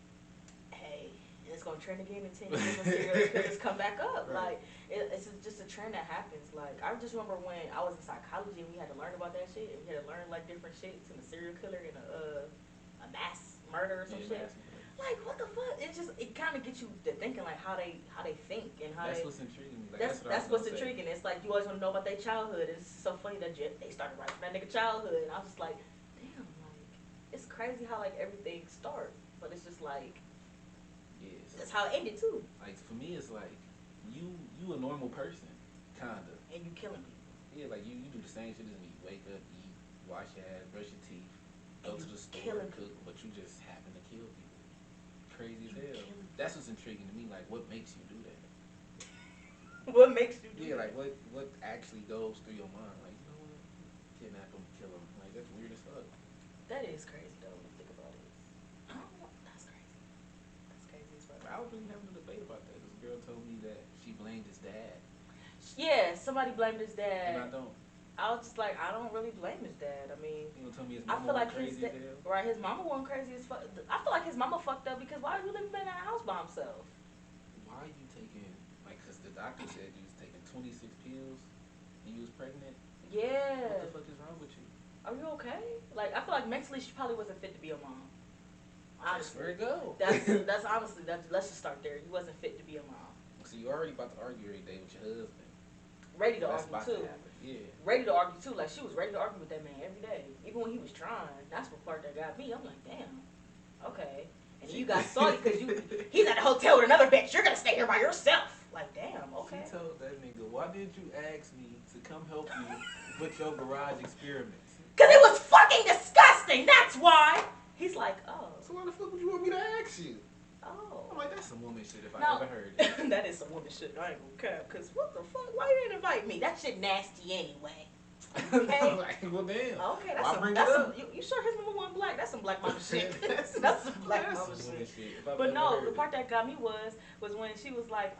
Hey, and it's gonna trend again in 10 years when serial killers come back up. Right. Like it's just a trend that happens. Like I just remember when I was in psychology and we had to learn about that shit and we had to learn like different shits and a serial killer and a mass murder or some shit. Like what the fuck? It kind of gets you to thinking like how they think and how that's they. What's intriguing me. Like, that's what's intriguing. It's like you always want to know about their childhood. It's so funny that they started writing that nigga childhood, and I was just like, damn, like it's crazy how like everything starts, but it's just like. Yeah, so that's how it ended too. Like for me, it's like you a normal person, kinda. And you killing people. Yeah, like you do the same shit as me. Wake up, eat, wash your ass, brush your teeth, go to the store, cook, but you just happen to kill people. Crazy as hell. That's what's intriguing to me. Like, what makes you do that? What makes you do that? Yeah, like what actually goes through your mind? Like, you know what? Kidnap him, kill him. Like that's weird as fuck. That is crazy though. When you think about it. I don't know. That's crazy. That's crazy as fuck. I was really having a debate about that. This girl told me that she blamed his dad. Yeah, somebody blamed his dad. And I don't. I was just like, I don't really blame his dad. I mean, you gonna tell me his I mama feel like crazy as hell? Right, his mama wasn't crazy as fuck. I feel like his mama fucked up because why are you living in that house by himself? Why are you taking, like, because the doctor said you was taking 26 pills and you was pregnant? Yeah. What the fuck is wrong with you? Are you okay? Like, I feel like mentally she probably wasn't fit to be a mom. Honestly. Where it go? That's honestly, let's just start there. He wasn't fit to be a mom. So you already about to argue every day with your husband. Ready to That's argue too. Yeah. Ready to argue too. Like she was ready to argue with that man every day, even when he was trying. That's the part that got me. I'm like, damn, okay. And you got salty because he's at the hotel with another bitch. You're gonna stay here by yourself. Like, damn, okay. She told that nigga, why did you ask me to come help you with your garage experiments? Cause it was fucking disgusting. That's why. He's like, oh. So why the fuck would you want me to ask you? Oh. I'm like, that's some woman shit if I ever heard it. That is some woman shit. I ain't gonna cap. Cause what the fuck? Why you didn't invite me? That shit nasty anyway. Okay. Like, well, damn. Okay, you sure his mama wasn't black? That's some black mama shit. that's some black mama shit. But no, the part that got me was when she was like,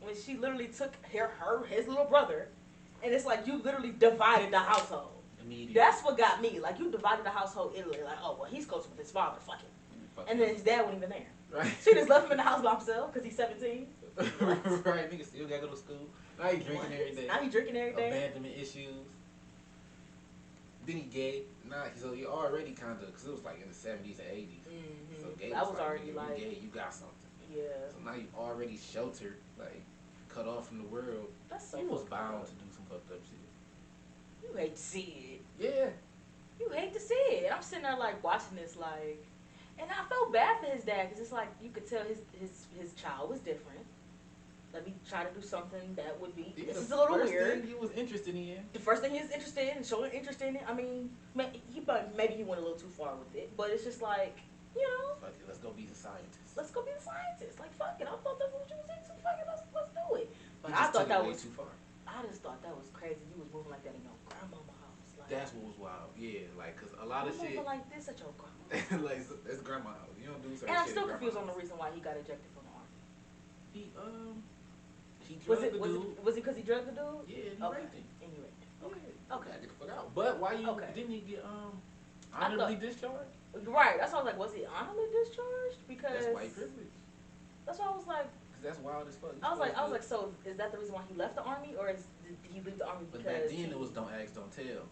when she literally took his little brother, and it's like you literally divided the household. Immediately. That's what got me. Like you divided the household immediately. Like, oh well, he's close with his father. Fuck it. And then his dad wasn't even there. Right. She just left him in the house by himself because he's 17. Right, nigga still gotta go to school. Now he drinking every day. Now he drinking every day. Abandonment issues. Then he gay. So he already kind of, because it was like in the 70s and 80s. Mm-hmm. So gay that was like, already nigga, like, you gay, you got something. Yeah. So now you already sheltered, like cut off from the world. That's so he was bound to do some fucked up shit. You hate to see it. Yeah. You hate to see it. I'm sitting there like watching this like, and I felt bad for his dad because it's like you could tell his child was different. Let me try to do something that would be. This is a little weird. The first thing he was interested in. The first thing he was interested in, showing interest in it. I mean, maybe he went a little too far with it, but it's just like, you know. Fuck it, let's go be the scientist. Let's go be the scientist. Like fuck it, I thought that's what you was into. Fuck it, let's do it. But I thought that was too far. I just thought that was crazy. You was moving like that in your grandmama house. Like, that's what was wild. Yeah, like cause a lot of shit. Moving like this at your grandma. Like that's grandma house. You don't do certain shit. And I'm still confused on the reason why he got ejected from the army. He drugged the dude. Was it because he drugged the dude? Yeah, he raped him. And he raped him. Okay. Yeah. Okay. Get the fuck out. But why didn't he get honorably discharged? Right. That's why I was like, was he honorably discharged? Because that's white privilege. That's why I was like. Because that's wild as fuck. I was like, so is that the reason why he left the army, or did he leave the army because? But back then it was don't ask, don't tell.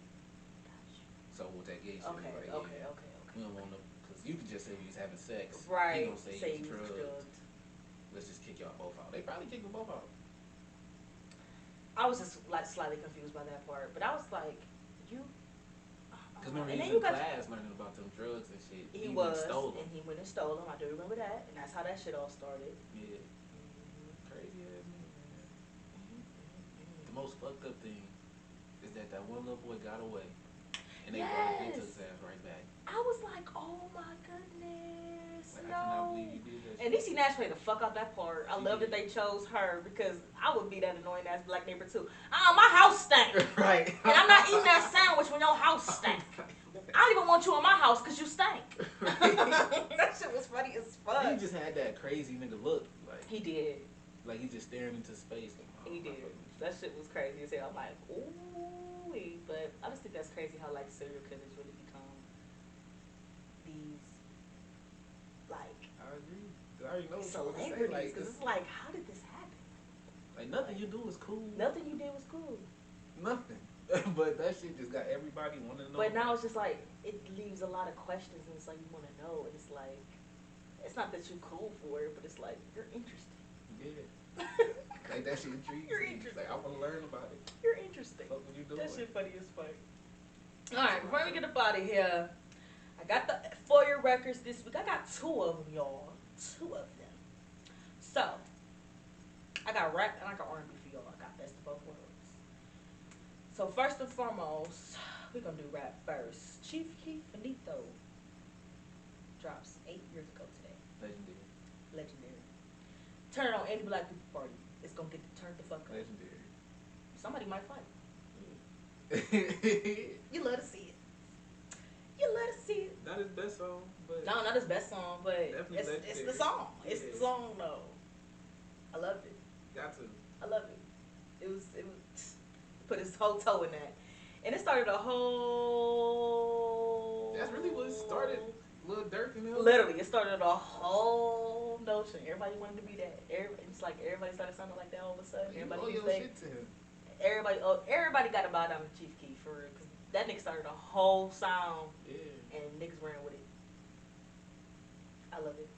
So with that gay shit, okay. We don't want to, because you could just say we was having sex. Right. He gonna say he was drugged. Let's just kick y'all both out. They probably kicked them both out. I was just like slightly confused by that part, but I was like, you. Because remember, he was in class learning about them drugs and shit. He was, and he went and stole them. I do remember that, and that's how that shit all started. Yeah. Crazy ass nigga, man. The most fucked up thing is that one little boy got away, and they brought him into his ass right back. I was like, oh my goodness, like, no. I cannot believe you did that shit. And Niecy Nash played the fuck out that part. I love that they chose her because I would be that annoying ass black neighbor too. My house stank. Right. And I'm not eating that sandwich when your house stank. I don't even want you in my house because you stank. That shit was funny as fuck. He just had that crazy nigga look. Like He did. Like he just staring into space. Like, oh, He did. That shit was crazy as hell. I'm like, ooh, but I just think that's crazy how like serial killers really become these like I agree. I already know what I was gonna say. celebrities. Like, Because it's like, how did this happen? like nothing you do is cool. Nothing you did was cool. Nothing. But that shit just got everybody wanting to know. But now it's just like it leaves a lot of questions, and it's like you want to know, and it's like it's not that you're cool for it, but it's like you're interested. Yeah. Like that shit intrigues You're me. interested. Like I want to learn about it. You're interesting. What you doing? That shit funny as fuck. All right, before we get up out of here, I got the FOIA records this week. I got 2 of them, y'all. 2 of them. So I got rap and I got R&B for y'all. I got best of both worlds. So first and foremost, we're gonna do rap first. Chief Keef Finito drops 8 years ago today. Legendary. Legendary. Turn it on any black people party. It's gonna get turned the fuck up. Legendary. Somebody might fight. You love to see it. You love to see it. Not his best song, but No, not his best song, but Definitely it's legendary. the song. It's Yeah. the song though. I loved it. got to. I love it. It was put his whole toe in that. And it started a whole That's really what started Lil Durk and him. Literally, it started a whole notion. Everybody wanted to be that. It's like everybody started sounding like that all of a sudden. You Everybody owe was your like, shit to him. everybody got a bow down to Chief Keef for real. Cause that nigga started a whole sound Yeah. and niggas ran with it. I love it.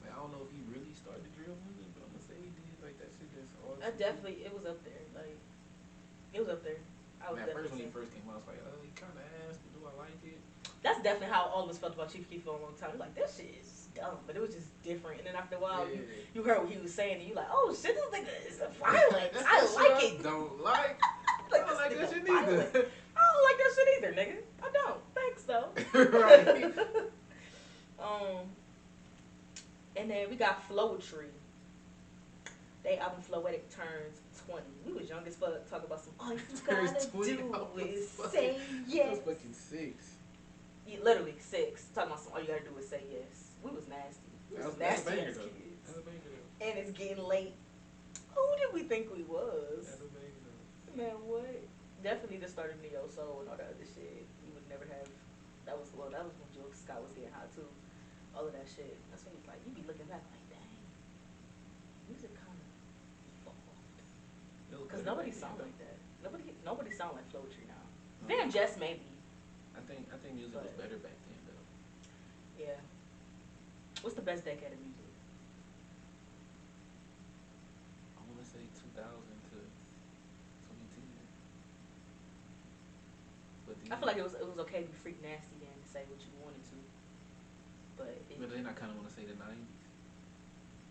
Like, I don't know if he really started drill music, but I'm gonna say he did. Like that shit just awesome. It was up there. Like, it was up there. I was Man, first when definitely he first came out, I was like, oh, he kind of ass, but do I like it? That's definitely how all of us felt about Chief Keef for a long time. We're like, that shit is dumb, but it was just different. And then after a while, Yeah. you heard what he was saying, and you like, oh shit, this nigga is violent. That's I the like shit it. I don't like. Like, I don't like this that nigga shit violent. neither. I don't like that shit either, nigga. I don't. Thanks though. Right. And then we got Flowetry. They album Floetic turns 20. We was young as fuck talking about some. All you Turns gotta 20, do I was is fucking- say I yes. was fucking 6. Yeah, literally 6. Talking about some. All you gotta do is say yes. We was nasty. We was That's a nasty banger as though. kids. That's a banger though. And it's getting late. Who did we think we was? That's a banger though. Man, what? Definitely the start of Neo Soul and all that other shit. We would never have. That was when Jill Scott was getting hot too. All of that shit. That's when he's like, you be looking back like, dang, music kind of evolved. Because nobody sound like that. Nobody sound like Flowetry now. Van Jess maybe. I think music was better back then though. Yeah. What's the best decade of music? I want to say 2000 to 2010. But I feel like it was okay to be freak nasty then to say what you wanted to. But then I kind of want to say the 90s.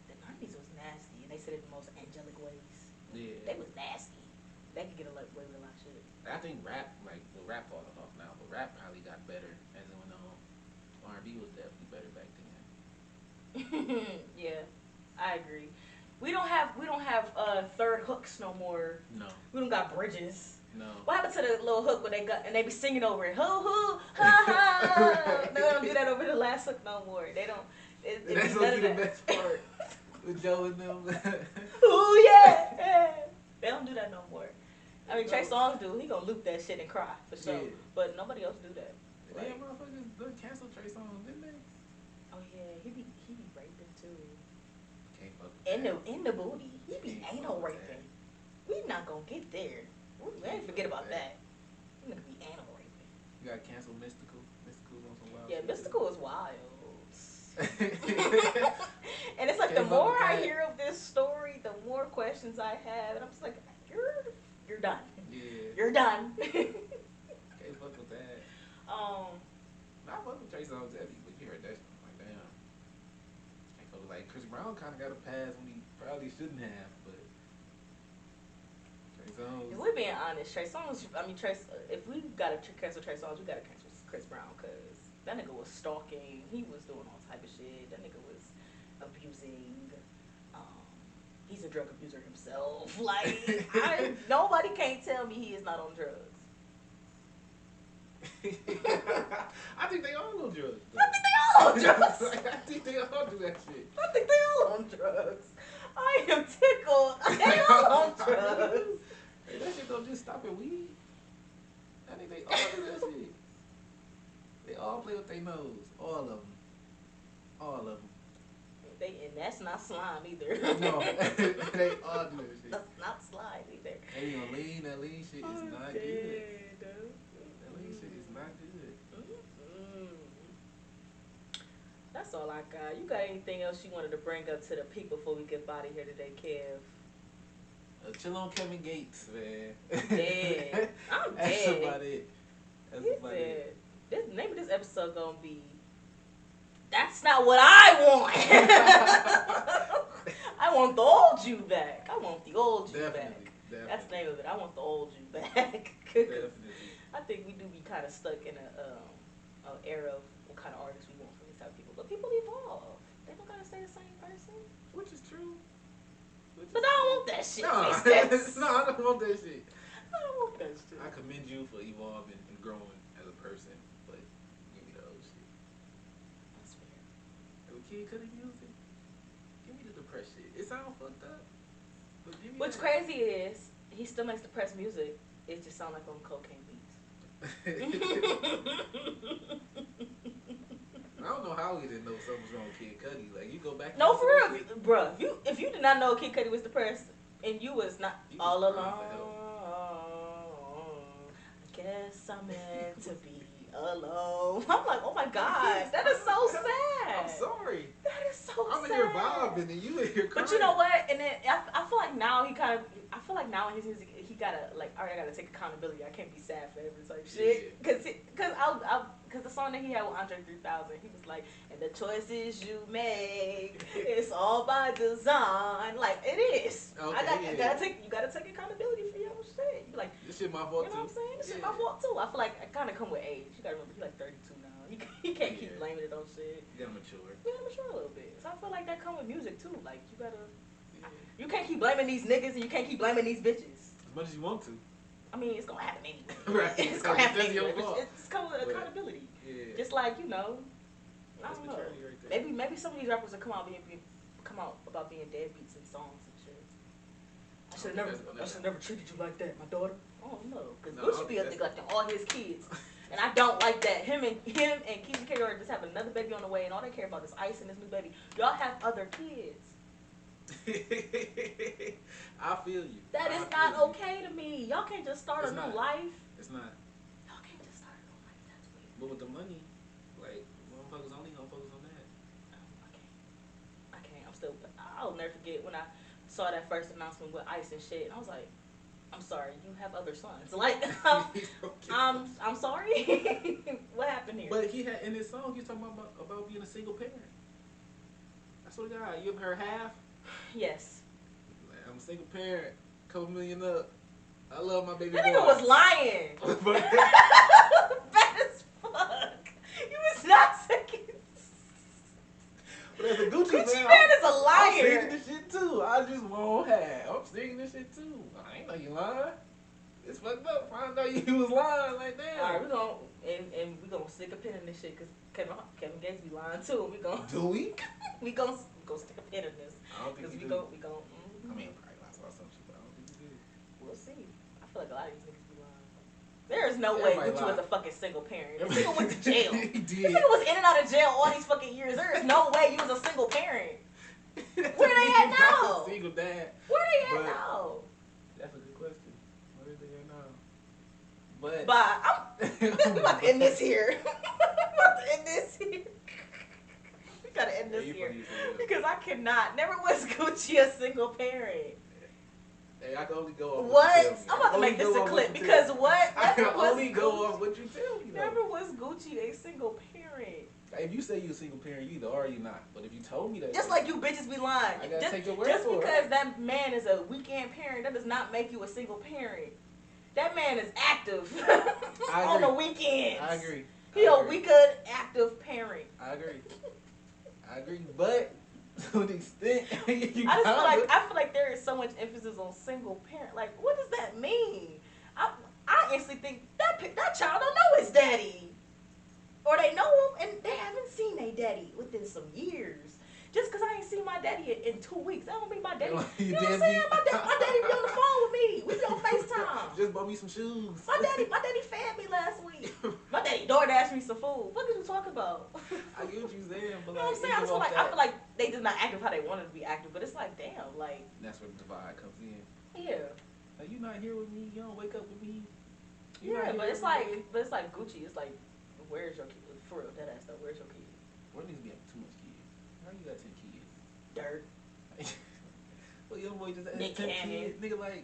the 90s was nasty, and they said it in the most angelic ways. Yeah. They was nasty. They could get away with a lot of shit. I think rap, like, well, rap falling off now, but rap probably got better as it went on. R&B was definitely better back then. Yeah, I agree. We don't have third hooks no more. No. We don't got bridges. No. What happened to the little hook when they be singing over it? Hoo hoo ha ha. They don't do that over the last hook no more. They don't. That's none gonna of be the that. best part with Joe and them. Ooh yeah. They don't do that no more. I mean, Trey Songz do. He gonna loop that shit and cry for sure. Yeah. But nobody else do that. Yeah, motherfuckers done canceled Trey Songz, didn't they? Oh yeah, he be raping too. Can't fuck with In that. the booty, he be Can't anal fuck with raping. We not gonna get there. We ain't forget about that. We gonna be anal raping. You got canceled Mystical. Mystical's on some wild Yeah, shit. Mystical is wild. And it's like the Can't fuck more with I that. hear of this story, the more questions I have, and I'm just like, you're done. Yeah. You're done. Can't fuck with that. I fuck with Trey Songz heavy, but you heard that shit, I'm like, damn. Can't fuck with, like, Chris Brown kind of got a pass when he probably shouldn't have, but Trey Songz. If we're being honest, Trey Songz, if we gotta cancel Trey Songz, we gotta cancel Chris Brown, because that nigga was stalking, he was doing all type of shit, that nigga was abusing, he's a drug abuser himself, like, nobody can't tell me he is not on drugs. I think they all on drugs. I think they all on drugs. I think they all do that shit. I think they all on drugs. I am tickled. They all on drugs. Hey, that shit don't just stop at weed. I think they all do that shit. They all play with their nose. All of them. All of them. And that's not slime either. No, they all do that shit. That's not slime either. Hey, on lean, that lean shit is not good. That lean shit is not good. That's all I got. You got anything else you wanted to bring up to the people before we get out of here today, Kev? Chill on Kevin Gates, man. I'm dead. I'm That's dead. about it. That's He about said, it. this name of this episode gonna be, that's not what I want. I want the old you back. I want the old you back. Definitely. That's the name of it. I want the old you back. Definitely. I think we do be kind of stuck in a era of what kind of artists we want from these type of people. But people evolve. They don't gotta stay the same person. Which is true. But I don't want that shit. No, Face no, I don't want that shit. I don't want that shit. I commend you for evolving and growing as a person, but give me the old shit. That's weird. The Kid Cudi music, give me the depressed shit. It sounds fucked up, but give me What's that. crazy is he still makes depressed music. It just sounds like on cocaine beats. I don't know how we didn't know something was wrong with Kid Cudi. Like, you go back. No, and for listen real, to that bruh. If you did not know Kid Cudi was depressed and you was not He was all crying alone, for help. I guess I'm meant to be alone. I'm like, oh my god, that is so shit. sad. I'm sorry. That is so I'm sad. in here vibing and you in here crying. But you know what? And then I feel like now he kind of, I feel like now in his music, he gotta, like, all right, I gotta take accountability. I can't be sad forever type shit. Cause the song that he had with Andre 3000, he was like, and the choices you make, it's all by design. Like, it is. Okay, You gotta take accountability for your own shit. You like, This shit my you fault know too. what I'm saying? This shit my fault too. I feel like it kind of come with age. You gotta remember, he's like 32 now. He can't keep Yeah. blaming it on shit. You gotta mature. You gotta mature a little bit. So I feel like that come with music too. Like, you gotta, Yeah. you can't keep blaming these niggas and you can't keep blaming these bitches. As much as you want to. I mean, it's gonna happen anyway. Right. It's gonna happen It's your anyway. fault. It's come with But, accountability. Yeah. Just like, you know, I That's don't know. maturity right there. Maybe some of these rappers will come out about being deadbeats in songs and shit. I should have never treated you like that, my daughter. Oh no, because No, I Gucci don't be think neglecting all his kids, and I don't like that. Him and Keisha K.R. just have another baby on the way, and all they care about is Ice and this new baby. Y'all have other kids. I feel you. That is not okay to me. Y'all can't just start It's a new not. life. It's not. Y'all can't just start a new life. That's weird. But with the money, like, motherfuckers only gonna focus on that. I can't. I'll never forget when I saw that first announcement with Ice and shit. And I was like, I'm sorry, you have other sons. Like, I'm sorry. What happened here? But he had in his song, he's talking about being a single parent. I swear to God, you ever heard Half? Yes. Like, I'm a single parent, couple million up. I love my baby That boy. nigga was lying. But- Bad as fuck. He was not second. But as a Gucci, Gucci man, Man is a I'm liar. singing this shit too. I just won't have. I'm singing this shit too. I ain't know you lying. It's fucked up. Find out you was lying like that. All right, we gonna stick a pin in this shit because Kevin Gates be lying too. We gonna Do we? we gonna stick a pin in this I don't think because he we do. go. I mean, probably lies about some shit, but I don't think he did. We'll see. I feel like a lot of these niggas be lying. There is no Everybody way Gucci lie. was a fucking single parent. This nigga went to jail. He This did. nigga was in and out of jail all these fucking years. There is no way you was a single parent. Where they at now? Single dad. Where they at But- now? That's a good question. Where they at now? But But we about to end this here. We about to end this here. We gotta end this you here. funny as hell. Because I cannot. Never was Gucci a single parent. Hey, I can only go off What? you tell me. I'm about to Only make this go a off clip what you because tell me. what? I can Never was only go Gucci- off what you tell me. Though. Never was Gucci a single parent. If you say you're a single parent, you either are or you not. But if you told me that, Just like you bitches be lying. I gotta just take your word just for it, because right? that man is a weekend parent, that does not make you a single parent. That man is active I on the agree. weekends. I agree. He I a agree. weekend active parent. I agree. I agree. But to an extent, you I feel like there is so much emphasis on single parent. Like, what does that mean? I instantly think that child don't know his daddy. or they know him and they haven't seen their daddy within some years. Just because I ain't seen my daddy in 2 weeks, that don't mean my daddy. You know what I'm saying? My daddy be on the phone with me. We be on FaceTime. Just bought me some shoes. My daddy fed me last week. My daddy DoorDashed me some food. What did you talk about? I get what you saying, but you know what I'm saying? I feel like they just not active how they wanted to be active, but it's like, damn, like. That's where the divide comes in. Yeah. Like, you not here with me. You don't wake up with me. Yeah, but it's like Gucci. It's like, where's your kid? For real, that ass though. Where's your kid? Where niggas be having too much kids? How you got 10 kids? Dirt. Well, young boy just had Nick 10 Cannon. kids. Nigga, like,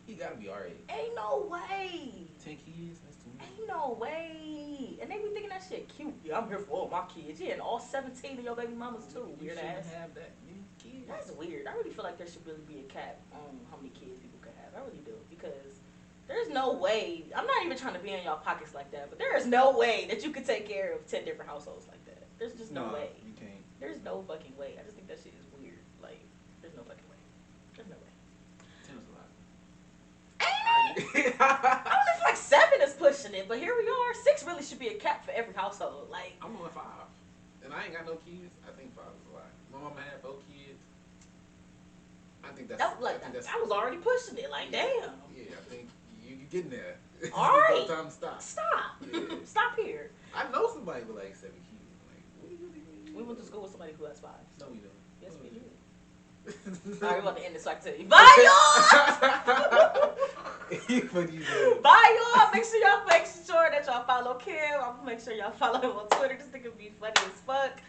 he gotta be our age. Ain't no way. 10 kids? That's too many. Ain't no way. And they be thinking that shit cute. Yeah, I'm here for all my kids. Yeah, and all 17 of your baby mamas too. You Weird shouldn't ass. have that many kids. That's weird. I really feel like there should really be a cap on how many kids people can have. I really do. Because there's no way. I'm not even trying to be in y'all pockets like that, but there is no way that you could take care of 10 different households like that. There's just no way. You can't. There's no fucking way. I just think that shit is weird. Like, there's no fucking way. There's no way. 10 is a lot. Ain't it? I only feel like 7 is pushing it, but here we are. 6 really should be a cap for every household. Like, I'm on 5. And I ain't got no kids. I think 5 is a lot. My mama had 4 kids. I think that's. I was already pushing it. Like, damn. Yeah, I think you getting there. All right. It's time to stop. Stop. Yeah. Stop here. I know somebody with like 7 kids. Like, what do you mean? We went to school with somebody who has 5. No, we don't. Yes, No, we did. don't. Alright, we're about to end this so I can tell you. Bye, y'all! Bye, y'all! Make sure that y'all follow Kim. I'm gonna make sure y'all follow him on Twitter. This nigga be funny as fuck.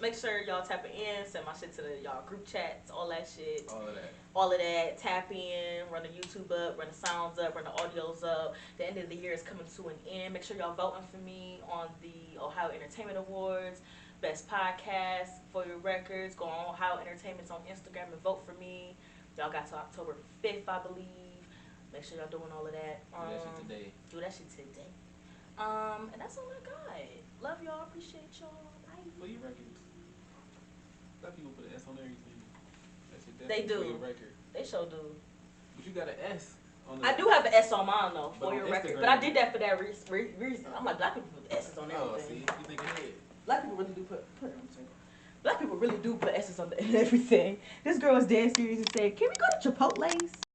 Make sure y'all tap in. Send my shit to y'all group chats. All that shit. All of that. Tap in. Run the YouTube up. Run the sounds up. Run the audios up. The end of the year is coming to an end. Make sure y'all voting for me on the Ohio Entertainment Awards. Best podcast for your records. Go on Ohio Entertainment's on Instagram and vote for me. Y'all got to October 5th, I believe. Make sure y'all doing all of that. Do that shit today. And that's all I got. Love y'all. Appreciate y'all. Bye. For your records. A lot of people put an S on everything. They do. For your record. They sure do. But you got an S on the I do have an S on mine though, but for your Instagram, record. But I did that for that reason. I'm like, black people put S's on everything. Oh, see, you think ahead. Black people really do put Black people really do put S's on everything. This girl was dead serious and said, "Can we go to Chipotle's?"